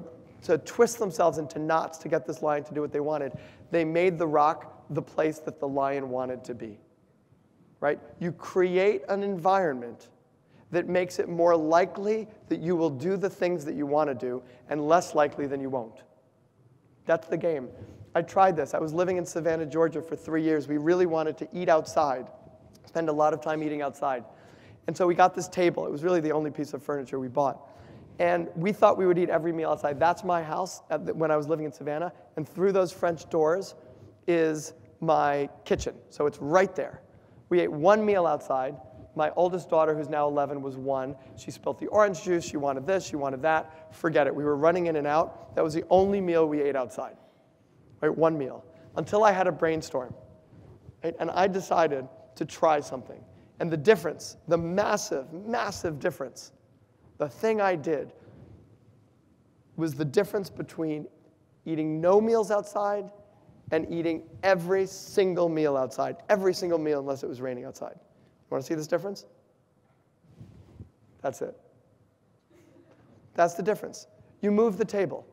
twist themselves into knots to get this lion to do what they wanted, they made the rock the place that the lion wanted to be, right? You create an environment that makes it more likely that you will do the things that you want to do and less likely than you won't. That's the game. I tried this. I was living in Savannah, Georgia for 3 years. We really wanted to eat outside, spend a lot of time eating outside. And so we got this table. It was really the only piece of furniture we bought. And we thought we would eat every meal outside. That's my house when I was living in Savannah. And through those French doors is my kitchen. So it's right there. We ate one meal outside. My oldest daughter, who's now 11, was 1. She spilt the orange juice. She wanted this. She wanted that. Forget it. We were running in and out. That was the only meal we ate outside. Right? One meal. Until I had a brainstorm. Right? And I decided to try something. And the difference, the massive, massive difference, the thing I did was the difference between eating no meals outside and eating every single meal outside. Every single meal unless it was raining outside. You want to see this difference? That's it. That's the difference. You move the table.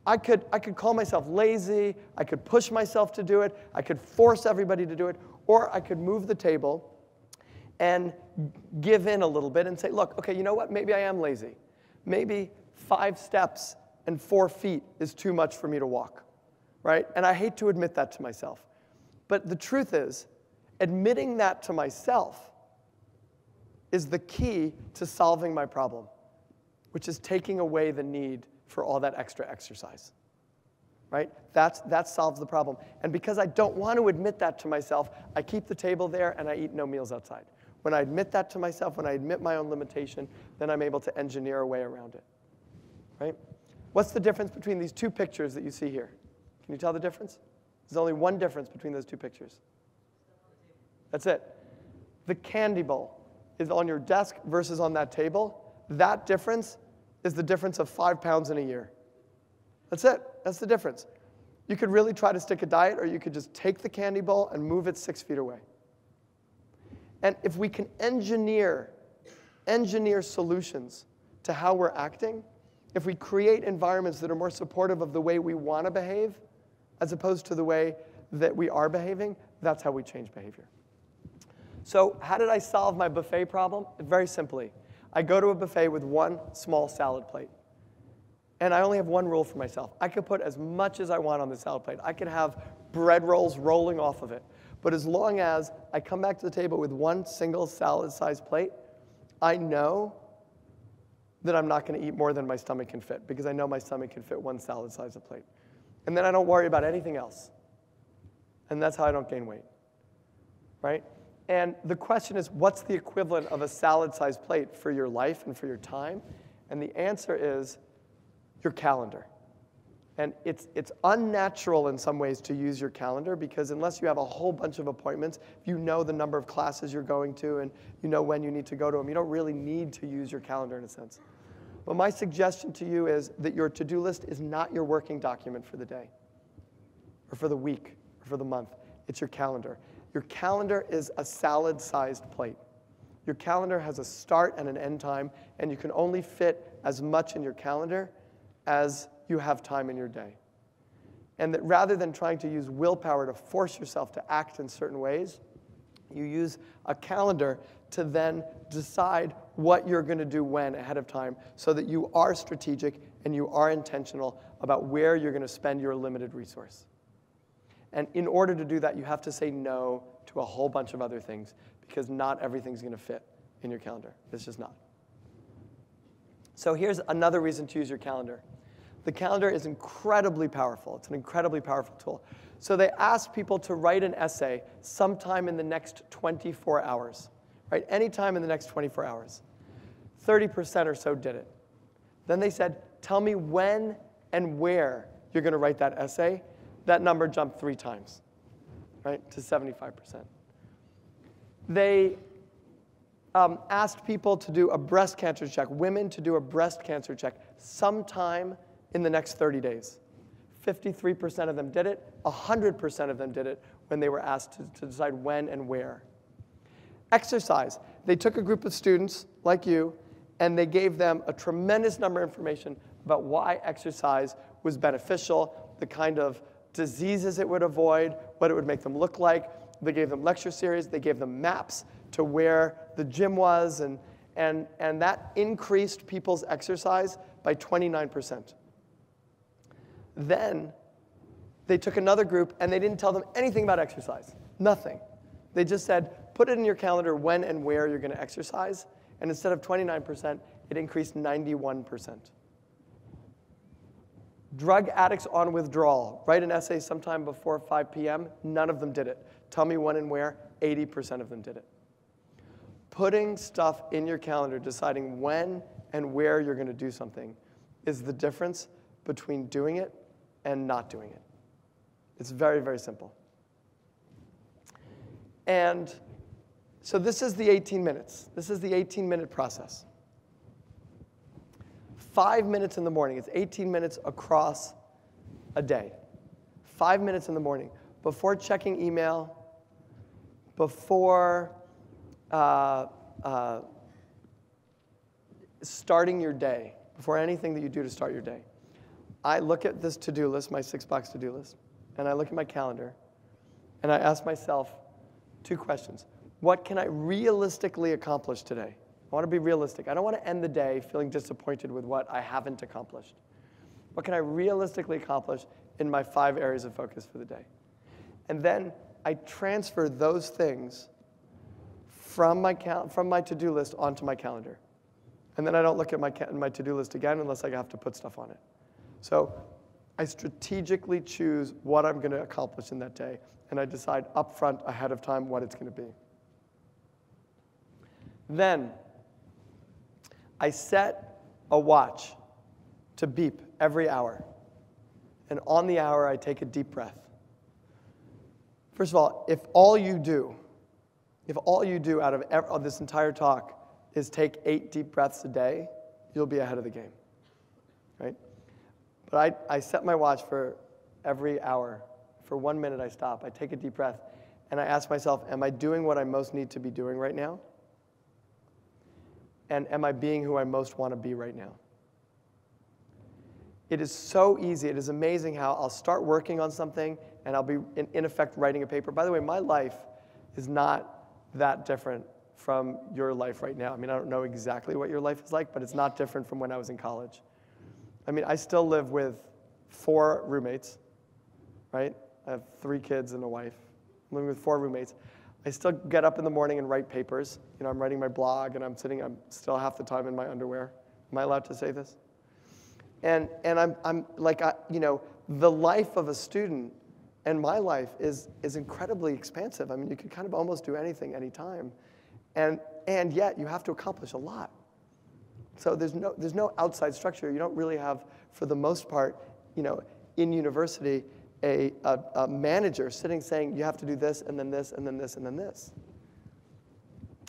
I could call myself lazy. I could push myself to do it. I could force everybody to do it. Or I could move the table and give in a little bit and say, look, okay, you know what? Maybe I am lazy. Maybe 5 steps and 4 feet is too much for me to walk, right? And I hate to admit that to myself. But the truth is, admitting that to myself is the key to solving my problem, which is taking away the need for all that extra exercise, right? That solves the problem. And because I don't want to admit that to myself, I keep the table there and I eat no meals outside. When I admit that to myself, when I admit my own limitation, then I'm able to engineer a way around it, right? What's the difference between these 2 pictures that you see here? Can you tell the difference? There's only one difference between those 2 pictures. That's it. The candy bowl is on your desk versus on that table. That difference is the difference of 5 pounds in a year. That's it. That's the difference. You could really try to stick a diet, or you could just take the candy bowl and move it 6 feet away. And if we can engineer solutions to how we're acting, if we create environments that are more supportive of the way we want to behave, as opposed to the way that we are behaving, that's how we change behavior. So how did I solve my buffet problem? Very simply. I go to a buffet with 1 small salad plate. And I only have one rule for myself. I could put as much as I want on the salad plate. I could have bread rolls rolling off of it. But as long as I come back to the table with 1 single salad-sized plate, I know that I'm not going to eat more than my stomach can fit, because I know my stomach can fit 1 salad-sized plate. And then I don't worry about anything else. And that's how I don't gain weight, right? And the question is, what's the equivalent of a salad-sized plate for your life and for your time? And the answer is your calendar. And it's unnatural in some ways to use your calendar, because unless you have a whole bunch of appointments, if you know the number of classes you're going to and you know when you need to go to them, you don't really need to use your calendar in a sense. But my suggestion to you is that your to-do list is not your working document for the day or for the week or for the month. It's your calendar. Your calendar is a salad-sized plate. Your calendar has a start and an end time, and you can only fit as much in your calendar as you have time in your day. And that rather than trying to use willpower to force yourself to act in certain ways, you use a calendar to then decide what you're going to do when ahead of time, so that you are strategic and you are intentional about where you're going to spend your limited resource. And in order to do that, you have to say no to a whole bunch of other things, because not everything's going to fit in your calendar. It's just not. So here's another reason to use your calendar. The calendar is incredibly powerful. It's an incredibly powerful tool. So they asked people to write an essay sometime in the next 24 hours, right? Anytime in the next 24 hours. 30% or so did it. Then they said, tell me when and where you're going to write that essay. That number jumped 3 times, right, to 75%. They asked people to do a breast cancer check, women to do a breast cancer check sometime in the next 30 days. 53% of them did it. 100% of them did it when they were asked to decide when and where. Exercise. They took a group of students like you, and they gave them a tremendous number of information about why exercise was beneficial, the kind of diseases it would avoid, what it would make them look like. They gave them lecture series. They gave them maps to where the gym was, and that increased people's exercise by 29%. Then they took another group, and they didn't tell them anything about exercise, nothing. They just said, put it in your calendar when and where you're going to exercise, and instead of 29%, it increased 91%. Drug addicts on withdrawal, write an essay sometime before 5 p.m., none of them did it. Tell me when and where, 80% of them did it. Putting stuff in your calendar, deciding when and where you're going to do something, is the difference between doing it and not doing it. It's very, very simple. And so this is the 18 minutes. This is the 18-minute process. 5 minutes in the morning. It's 18 minutes across a day. 5 minutes in the morning. Before checking email, before starting your day, before anything that you do to start your day, I look at this to-do list, my 6-box to-do list, and I look at my calendar, and I ask myself 2 questions. What can I realistically accomplish today? I want to be realistic. I don't want to end the day feeling disappointed with what I haven't accomplished. What can I realistically accomplish in my 5 areas of focus for the day? And then I transfer those things from my to-do list onto my calendar. And then I don't look at my to-do list again unless I have to put stuff on it. So I strategically choose what I'm going to accomplish in that day, and I decide upfront ahead of time what it's going to be. Then I set a watch to beep every hour. And on the hour, I take a deep breath. First of all, if all you do out of this entire talk is take 8 deep breaths a day, you'll be ahead of the game, right? But I set my watch for every hour. For 1 minute, I stop. I take a deep breath, and I ask myself, am I doing what I most need to be doing right now? And am I being who I most want to be right now? It is so easy. It is amazing how I'll start working on something, and I'll be, in effect, writing a paper. By the way, my life is not that different from your life right now. I mean, I don't know exactly what your life is like, but it's not different from when I was in college. I mean, I still live with 4 roommates, right? I have 3 kids and a wife. I'm living with 4 roommates. I still get up in the morning and write papers. You know, I'm writing my blog, and I'm still half the time in my underwear. Am I allowed to say this? And I'm like, you know, the life of a student and my life is incredibly expansive. I mean, you can kind of almost do anything, anytime. And yet, you have to accomplish a lot. So there's no outside structure. You don't really have, for the most part, you know, in university, a manager sitting saying you have to do this and then this and then this and then this.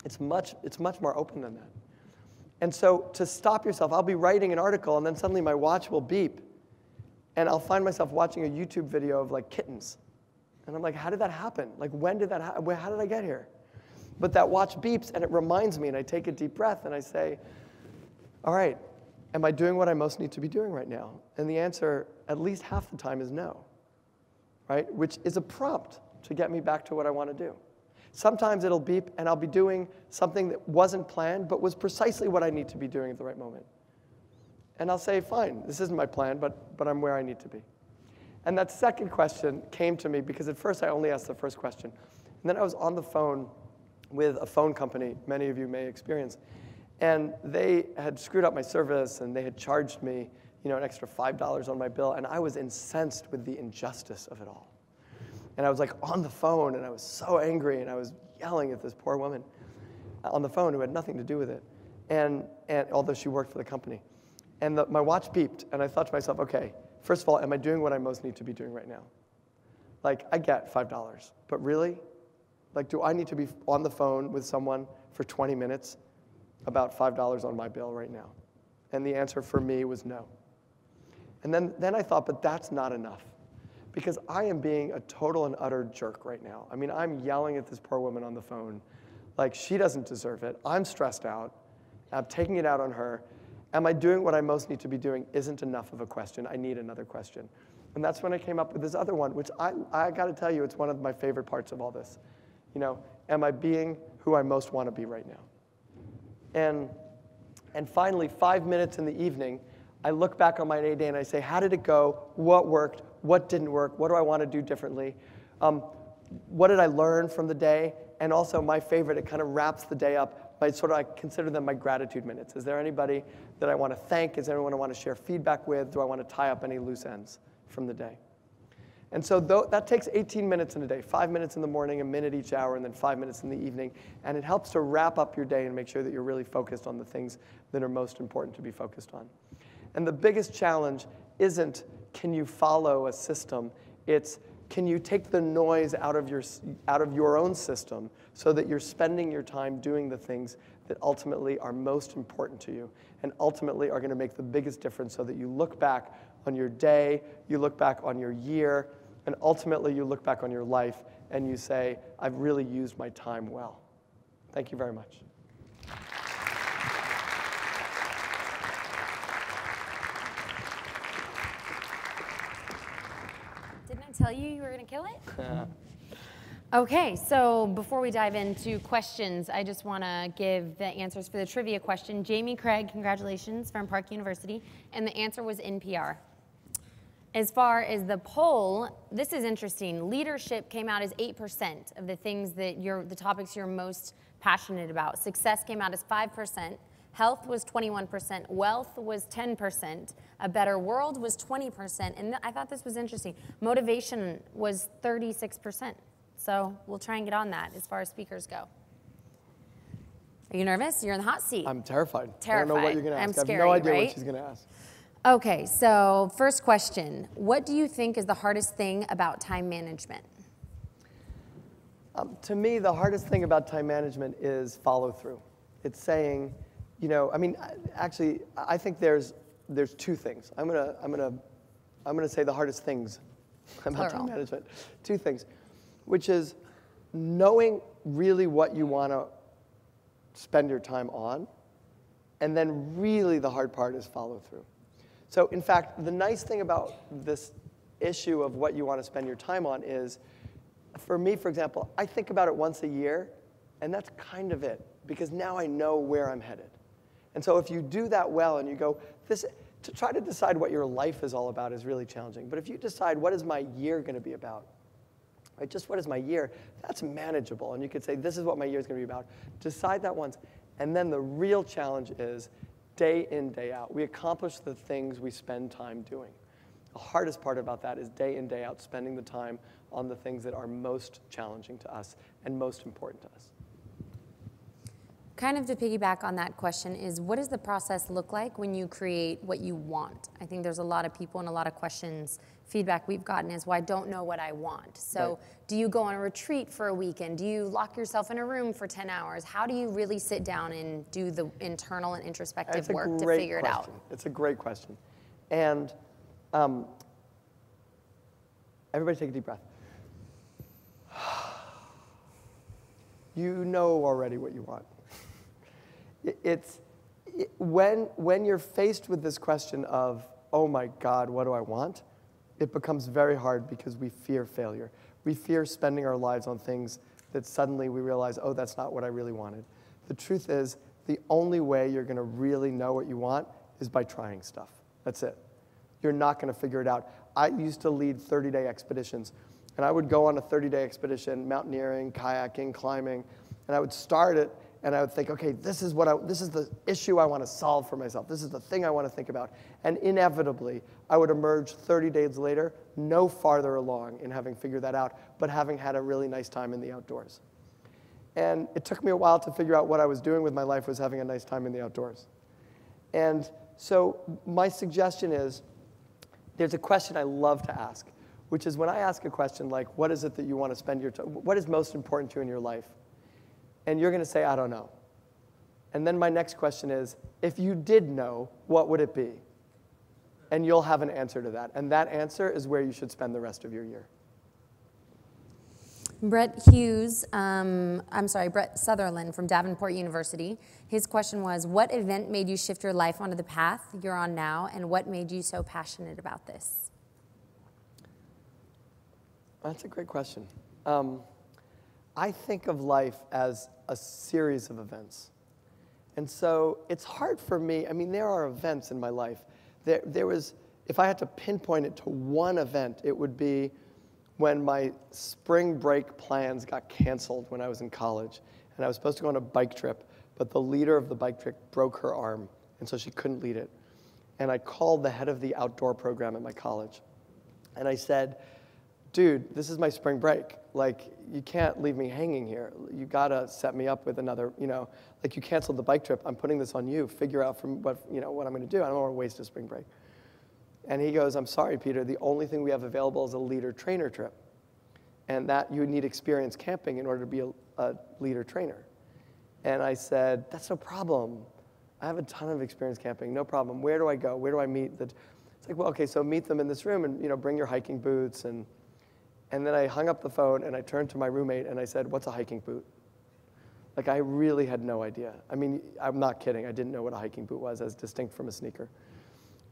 It's much more open than that. And so to stop yourself, I'll be writing an article and then suddenly my watch will beep, and I'll find myself watching a YouTube video of like kittens, and I'm like, how did that happen? Like, when did that happen? How did I get here? But that watch beeps and it reminds me, and I take a deep breath and I say, all right, am I doing what I most need to be doing right now? And the answer, at least half the time, is no. Right? Which is a prompt to get me back to what I want to do. Sometimes it'll beep and I'll be doing something that wasn't planned but was precisely what I need to be doing at the right moment. And I'll say, fine, this isn't my plan, but I'm where I need to be. And that second question came to me because at first I only asked the first question. And then I was on the phone with a phone company many of you may experience. And they had screwed up my service, and they had charged me, you know, an extra $5 on my bill, and I was incensed with the injustice of it all. And I was like on the phone, and I was so angry, and I was yelling at this poor woman on the phone who had nothing to do with it, and although she worked for the company. And my watch beeped, and I thought to myself, okay, first of all, am I doing what I most need to be doing right now? Like, I get $5, but really? Like, do I need to be on the phone with someone for 20 minutes about $5 on my bill right now? And the answer for me was no. And then I thought, but that's not enough. Because I am being a total and utter jerk right now. I mean, I'm yelling at this poor woman on the phone like she doesn't deserve it. I'm stressed out. I'm taking it out on her. Am I doing what I most need to be doing? Isn't enough of a question. I need another question. And that's when I came up with this other one, which I got to tell you, it's one of my favorite parts of all this. You know, am I being who I most want to be right now? And finally, 5 minutes in the evening, I look back on my day and I say, how did it go? What worked? What didn't work? What do I want to do differently? What did I learn from the day? And also, my favorite, it kind of wraps the day up by I consider them my gratitude minutes. Is there anybody that I want to thank? Is there anyone I want to share feedback with? Do I want to tie up any loose ends from the day? And so that takes 18 minutes in a day, 5 minutes in the morning, a minute each hour, and then 5 minutes in the evening. And it helps to wrap up your day and make sure that you're really focused on the things that are most important to be focused on. And the biggest challenge isn't, can you follow a system? It's, can you take the noise out of your own system so that you're spending your time doing the things that ultimately are most important to you and ultimately are going to make the biggest difference, so that you look back on your day, you look back on your year, and ultimately you look back on your life and you say, I've really used my time well. Thank you very much. Didn't I tell you were going to kill it? Okay, so before we dive into questions, I just want to give the answers for the trivia question. Jamie Craig, congratulations, from Park University, and the answer was NPR. As far as the poll, this is interesting. Leadership came out as 8% of the things that the topics you're most passionate about. Success came out as 5%. Health was 21%. Wealth was 10%. A better world was 20%. And I thought this was interesting. Motivation was 36%. So we'll try and get on that as far as speakers go. Are you nervous? You're in the hot seat. I'm terrified. Terrified. I don't know what you're going to ask. I'm scary, I have no idea right? what she's going to ask. Okay, so first question. What do you think is the hardest thing about time management? To me, the hardest thing about time management is follow through. It's saying, you know, I mean, actually, I think there's two things. I'm gonna say the hardest things about time management. Two things, which is knowing really what you want to spend your time on, and then really the hard part is follow through. So in fact, the nice thing about this issue of what you want to spend your time on is, for me, for example, I think about it once a year, and that's kind of it, because now I know where I'm headed. And so if you do that well and you go, to try to decide what your life is all about is really challenging. But if you decide, what is my year going to be about? Right, just what is my year? That's manageable. And you could say, this is what my year is going to be about. Decide that once. And then the real challenge is day in, day out. We accomplish the things we spend time doing. The hardest part about that is day in, day out, spending the time on the things that are most challenging to us and most important to us. Kind of to piggyback on that question is, what does the process look like when you create what you want? I think there's a lot of people and a lot of questions, feedback we've gotten is, well, I don't know what I want. So right. Do you go on a retreat for a weekend? Do you lock yourself in a room for 10 hours? How do you really sit down and do the internal and introspective work to figure it out? It's a great question. And everybody take a deep breath. You know already what you want. When you're faced with this question of, oh my God, what do I want? It becomes very hard because we fear failure. We fear spending our lives on things that suddenly we realize, oh, that's not what I really wanted. The truth is, the only way you're going to really know what you want is by trying stuff. That's it. You're not going to figure it out. I used to lead 30-day expeditions, and I would go on a 30-day expedition, mountaineering, kayaking, climbing, and I would start it, and I would think, okay, this is the issue I want to solve for myself. This is the thing I want to think about. And inevitably, I would emerge 30 days later, no farther along in having figured that out, but having had a really nice time in the outdoors. And it took me a while to figure out what I was doing with my life was having a nice time in the outdoors. And so my suggestion is, there's a question I love to ask, which is when I ask a question like, what is it that you want to spend your time, what is most important to you in your life? And you're going to say, I don't know. And then my next question is, if you did know, what would it be? And you'll have an answer to that. And that answer is where you should spend the rest of your year. Brett Sutherland from Davenport University. His question was, what event made you shift your life onto the path you're on now, and what made you so passionate about this? That's a great question. I think of life as a series of events. And so it's hard for me, I mean, there are events in my life. There was, if I had to pinpoint it to one event, it would be when my spring break plans got canceled when I was in college. And I was supposed to go on a bike trip, but the leader of the bike trip broke her arm, and so she couldn't lead it. And I called the head of the outdoor program at my college. And I said, dude, this is my spring break. Like, you can't leave me hanging here. You gotta set me up with another, like you canceled the bike trip. I'm putting this on you. Figure out from what I'm gonna do. I don't want to waste a spring break. And he goes, I'm sorry, Peter, the only thing we have available is a leader-trainer trip. And that you need experience camping in order to be a leader-trainer. And I said, that's no problem. I have a ton of experience camping, no problem. Where do I go? Where do I meet? It's like, well, okay, so meet them in this room and bring your hiking boots. And then I hung up the phone and I turned to my roommate and I said, what's a hiking boot? Like, I really had no idea. I mean, I'm not kidding. I didn't know what a hiking boot was as distinct from a sneaker.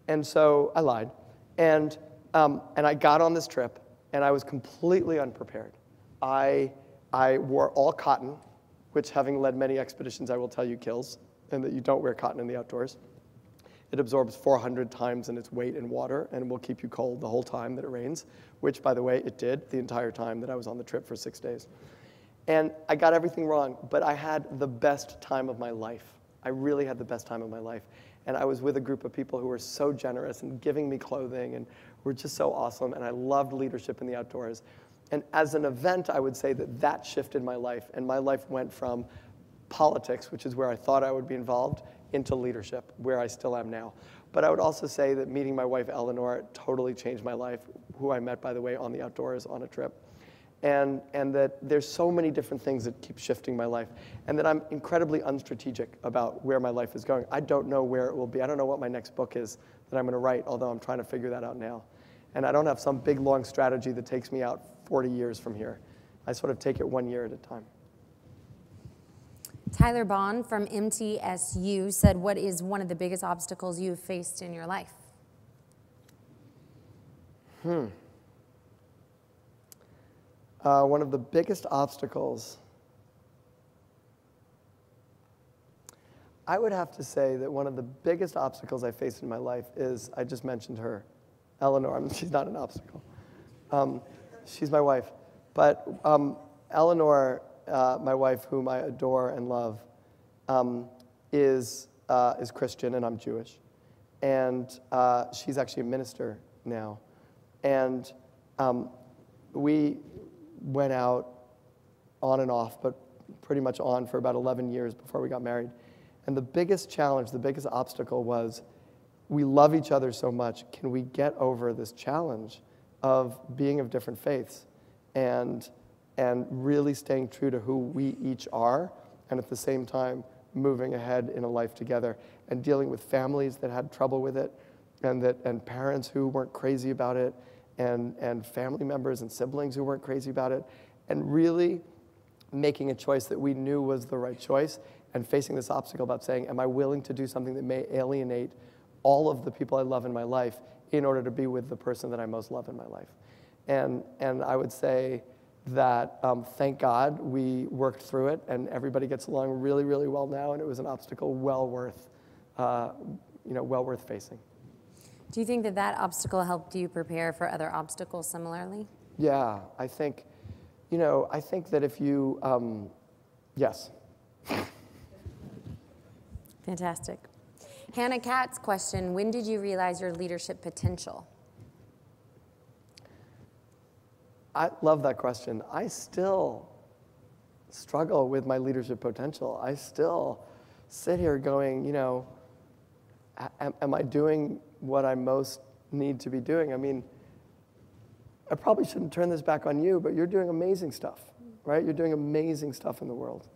And so I lied. And I got on this trip, and I was completely unprepared. I wore all cotton, which, having led many expeditions, I will tell you kills, and that you don't wear cotton in the outdoors. It absorbs 400 times in its weight in water and will keep you cold the whole time that it rains, which, by the way, it did the entire time that I was on the trip for 6 days. And I got everything wrong, but I had the best time of my life. I really had the best time of my life. And I was with a group of people who were so generous and giving me clothing and were just so awesome. And I loved leadership in the outdoors. And as an event, I would say that shifted my life. And my life went from politics, which is where I thought I would be involved, into leadership, where I still am now. But I would also say that meeting my wife, Eleanor, totally changed my life, who I met, by the way, on the outdoors on a trip. And that there's so many different things that keep shifting my life, and that I'm incredibly unstrategic about where my life is going. I don't know where it will be. I don't know what my next book is that I'm going to write, although I'm trying to figure that out now. And I don't have some big, long strategy that takes me out 40 years from here. I sort of take it 1 year at a time. Tyler Bond from MTSU said, what is one of the biggest obstacles you've faced in your life? One of the biggest obstacles, I would have to say that one of the biggest obstacles I faced in my life is, I just mentioned her, Eleanor. I mean, she's not an obstacle. She's my wife. But Eleanor, my wife, whom I adore and love, is Christian, and I'm Jewish. And she's actually a minister now. And we went out on and off, but pretty much on for about 11 years before we got married. And the biggest challenge, the biggest obstacle was, we love each other so much, can we get over this challenge of being of different faiths and really staying true to who we each are, and at the same time moving ahead in a life together and dealing with families that had trouble with it, and parents who weren't crazy about it, and family members and siblings who weren't crazy about it, and really making a choice that we knew was the right choice, and facing this obstacle about saying, am I willing to do something that may alienate all of the people I love in my life in order to be with the person that I most love in my life? And I would say that thank God we worked through it, and everybody gets along really, really well now, and it was an obstacle well worth facing. Do you think that obstacle helped you prepare for other obstacles similarly? Yeah, I think that if you, yes. Fantastic. Hannah Katz's question, when did you realize your leadership potential? I love that question. I still struggle with my leadership potential. I still sit here going, am I doing what I most need to be doing? I mean, I probably shouldn't turn this back on you, but you're doing amazing stuff, right? You're doing amazing stuff in the world.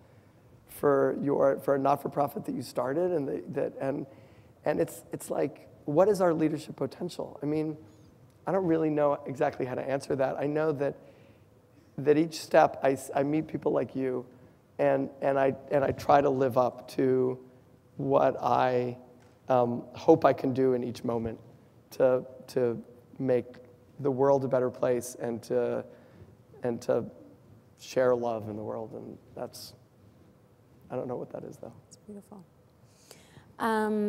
for a not-for-profit that you started, and it's like, what is our leadership potential? I mean, I don't really know exactly how to answer that. I know that each step I meet people like you, and I try to live up to what I hope I can do in each moment to make the world a better place and to share love in the world. And that's, I don't know what that is though. It's beautiful.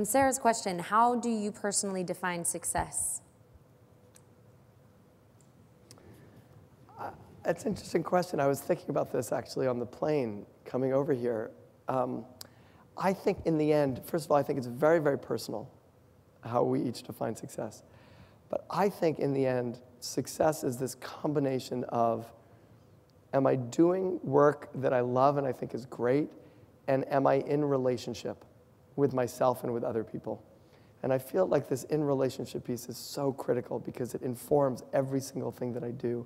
Sarah's question, how do you personally define success? That's an interesting question. I was thinking about this actually on the plane coming over here. I think in the end, first of all, I think it's very, very personal how we each define success. But I think in the end, success is this combination of, am I doing work that I love and I think is great, and am I in relationship with myself and with other people? And I feel like this in relationship piece is so critical because it informs every single thing that I do,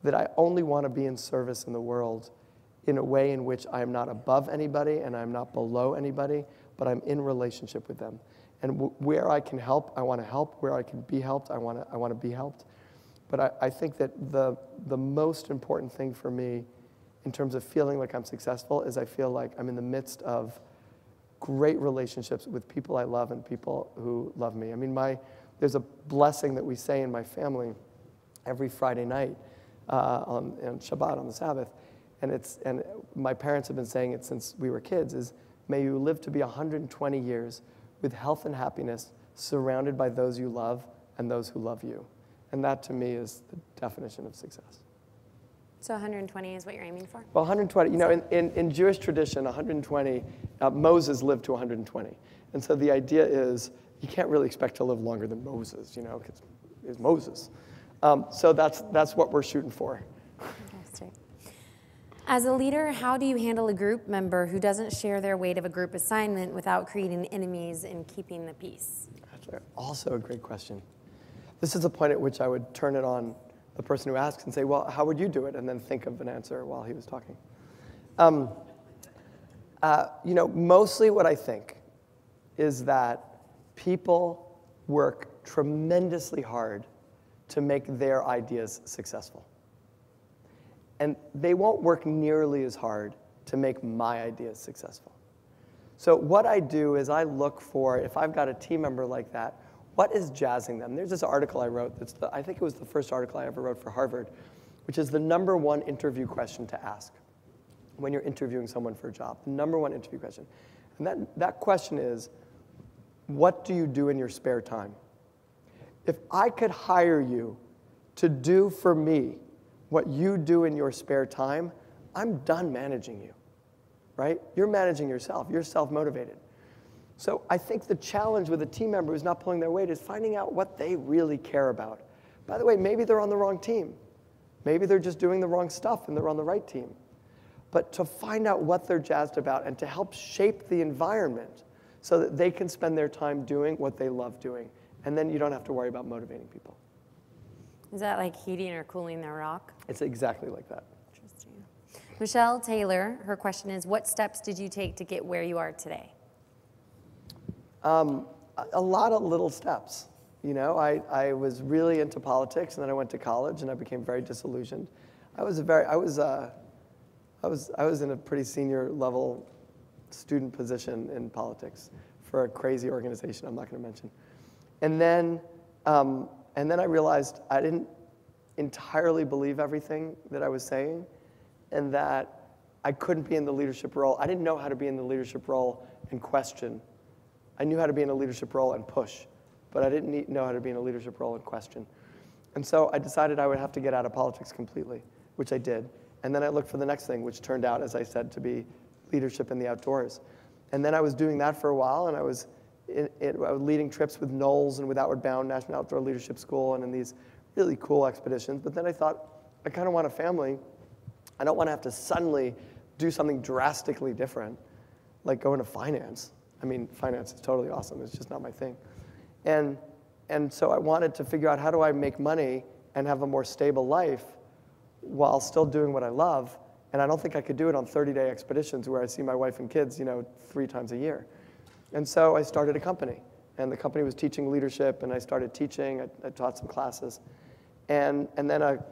that I only want to be in service in the world in a way in which I am not above anybody and I'm not below anybody, but I'm in relationship with them. And where I can help, I want to help. Where I can be helped, I want to be helped. But I think that the most important thing for me in terms of feeling like I'm successful is I feel like I'm in the midst of great relationships with people I love and people who love me. I mean, there's a blessing that we say in my family every Friday night on Shabbat, on the Sabbath, and my parents have been saying it since we were kids, is may you live to be 120 years with health and happiness, surrounded by those you love and those who love you. And that to me is the definition of success. So 120 is what you're aiming for? Well, 120, you know, in Jewish tradition, 120, Moses lived to 120. And so the idea is you can't really expect to live longer than Moses, you know, because it's Moses. So that's what we're shooting for. Fantastic. As a leader, how do you handle a group member who doesn't share their weight of a group assignment without creating enemies and keeping the peace? That's also a great question. This is a point at which I would turn it on the person who asks and say, well, how would you do it? And then think of an answer while he was talking. You know, mostly what I think is that people work tremendously hard to make their ideas successful. And they won't work nearly as hard to make my ideas successful. So what I do is I look for, if I've got a team member like that, what is jazzing them? There's this article I wrote, I think it was the first article I ever wrote for Harvard, which is the #1 interview question to ask when you're interviewing someone for a job. The #1 interview question. And that question is, what do you do in your spare time? If I could hire you to do for me what you do in your spare time, I'm done managing you, right? You're managing yourself. You're self-motivated. So I think the challenge with a team member who's not pulling their weight is finding out what they really care about. By the way, maybe they're on the wrong team. Maybe they're just doing the wrong stuff and they're on the right team. But to find out what they're jazzed about and to help shape the environment so that they can spend their time doing what they love doing. And then you don't have to worry about motivating people. Is that like heating or cooling their rock? It's exactly like that. Interesting. Michelle Taylor, her question is, what steps did you take to get where you are today? A lot of little steps. You know, I was really into politics, and then I went to college, and I became very disillusioned. I was in a pretty senior level student position in politics for a crazy organization I'm not going to mention. And then I realized I didn't entirely believe everything that I was saying, and that I couldn't be in the leadership role. I didn't know how to be in the leadership role and question. I knew how to be in a leadership role and push, but I didn't know how to be in a leadership role and question. And so I decided I would have to get out of politics completely, which I did. And then I looked for the next thing, which turned out, as I said, to be leadership in the outdoors. And then I was doing that for a while, and I was leading trips with Knowles and with Outward Bound National Outdoor Leadership School and in these really cool expeditions. But then I thought, I kind of want a family. I don't want to have to suddenly do something drastically different, like go into finance. I mean, finance is totally awesome. It's just not my thing. And so I wanted to figure out, how do I make money and have a more stable life while still doing what I love? And I don't think I could do it on 30-day expeditions where I see my wife and kids, 3 times a year. And so I started a company. And the company was teaching leadership, and I started teaching. I taught some classes. And then a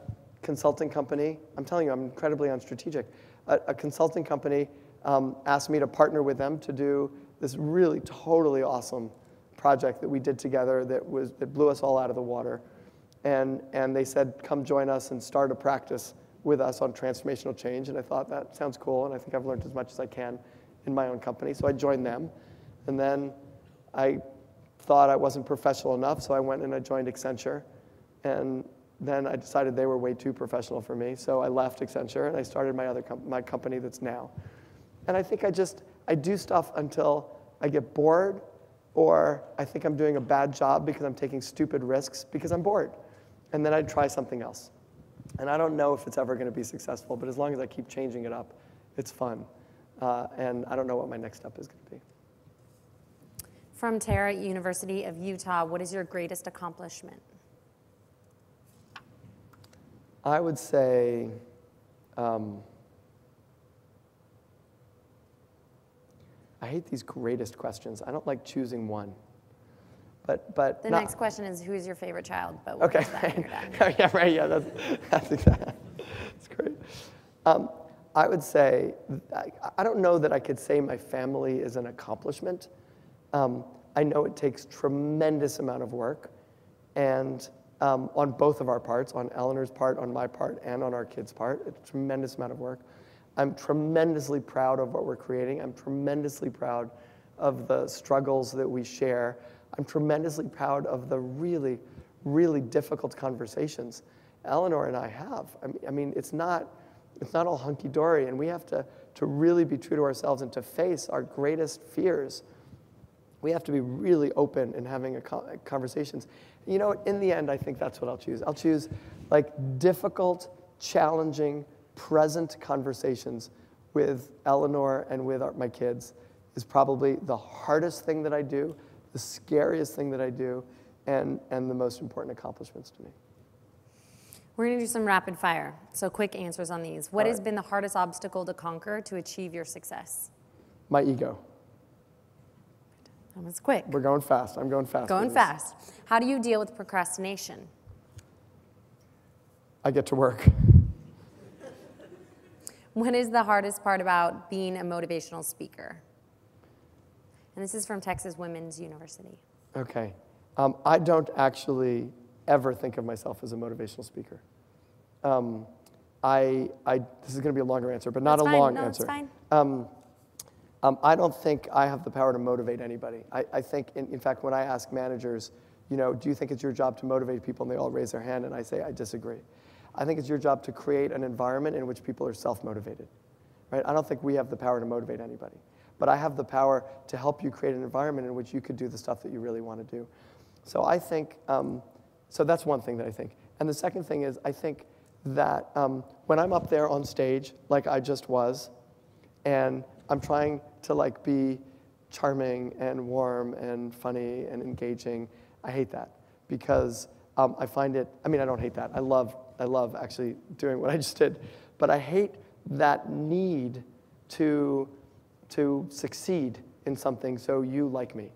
consulting company, I'm telling you, I'm incredibly unstrategic. A consulting company asked me to partner with them to do this really totally awesome project that we did together that blew us all out of the water. And they said, come join us and start a practice with us on transformational change. And I thought, that sounds cool, and I think I've learned as much as I can in my own company. So I joined them. And then I thought I wasn't professional enough, so I went and I joined Accenture. And then I decided they were way too professional for me, so I left Accenture and I started my company that's now. And I think I do stuff until I get bored, or I think I'm doing a bad job because I'm taking stupid risks because I'm bored. And then I'd try something else. And I don't know if it's ever going to be successful, but as long as I keep changing it up, it's fun. And I don't know what my next step is going to be. From Tara, University of Utah, what is your greatest accomplishment? I would say I hate these greatest questions. I don't like choosing one. But the next question is, who's your favorite child? But we'll okay, right. Yeah, right. Yeah, that's exactly. That's great. I would say I don't know that I could say my family is an accomplishment. I know it takes tremendous amount of work, and on both of our parts, on Eleanor's part, on my part, and on our kids' part, it's a tremendous amount of work. I'm tremendously proud of what we're creating. I'm tremendously proud of the struggles that we share. I'm tremendously proud of the really, really difficult conversations Eleanor and I have. I mean, it's not all hunky-dory, and we have to really be true to ourselves and to face our greatest fears. We have to be really open in having conversations. You know, in the end, I think that's what I'll choose. I'll choose like difficult, challenging, present conversations with Eleanor and with my kids is probably the hardest thing that I do, the scariest thing that I do, and the most important accomplishments to me. We're going to do some rapid fire, so quick answers on these. What has been the hardest obstacle to conquer to achieve your success? My ego. That was quick. We're going fast. I'm going fast. Going fast. How do you deal with procrastination? I get to work. What is the hardest part about being a motivational speaker? And this is from Texas Women's University. Okay. I don't actually ever think of myself as a motivational speaker. This is going to be a longer answer, but not a long answer. That's fine. I don't think I have the power to motivate anybody. I think, in fact, when I ask managers, do you think it's your job to motivate people, and they all raise their hand, and I say, I disagree. I think it's your job to create an environment in which people are self-motivated, right? I don't think we have the power to motivate anybody, but I have the power to help you create an environment in which you could do the stuff that you really want to do. So I think, so that's one thing that I think. And the second thing is, I think that when I'm up there on stage, like I just was, and I'm trying to like be charming and warm and funny and engaging, I hate that because I find it, I don't hate that. I love actually doing what I just did, but I hate that need to succeed in something so you like me.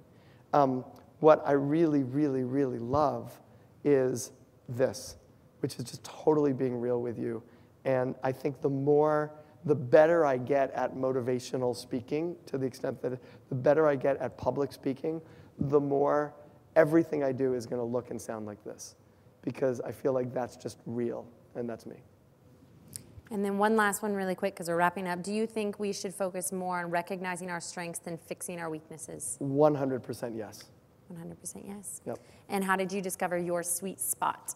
What I really, really, really love is this, which is just totally being real with you. And I think the better I get at motivational speaking, to the extent that the better I get at public speaking, the more everything I do is going to look and sound like this. Because I feel like that's just real, and that's me. And then one last one really quick, because we're wrapping up. Do you think we should focus more on recognizing our strengths than fixing our weaknesses? 100% yes. 100% yes? Yep. And how did you discover your sweet spot?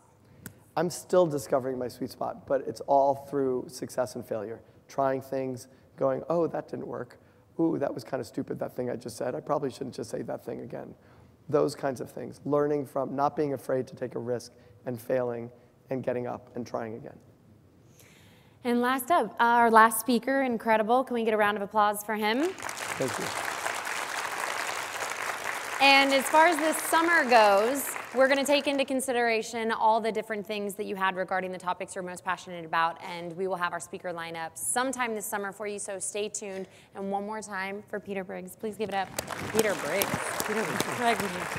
I'm still discovering my sweet spot, but it's all through success and failure. Trying things, going, oh, that didn't work. Ooh, that was kind of stupid, that thing I just said. I probably shouldn't just say that thing again. Those kinds of things. Learning from not being afraid to take a risk and failing and getting up and trying again. And last up, our last speaker, incredible. Can we get a round of applause for him? Thank you. And as far as this summer goes, We're going to take into consideration all the different things that you had regarding the topics you're most passionate about, and we will have our speaker lineup sometime this summer for you, so stay tuned. And one more time for Peter Briggs. Please give it up. Peter Briggs. Peter Briggs.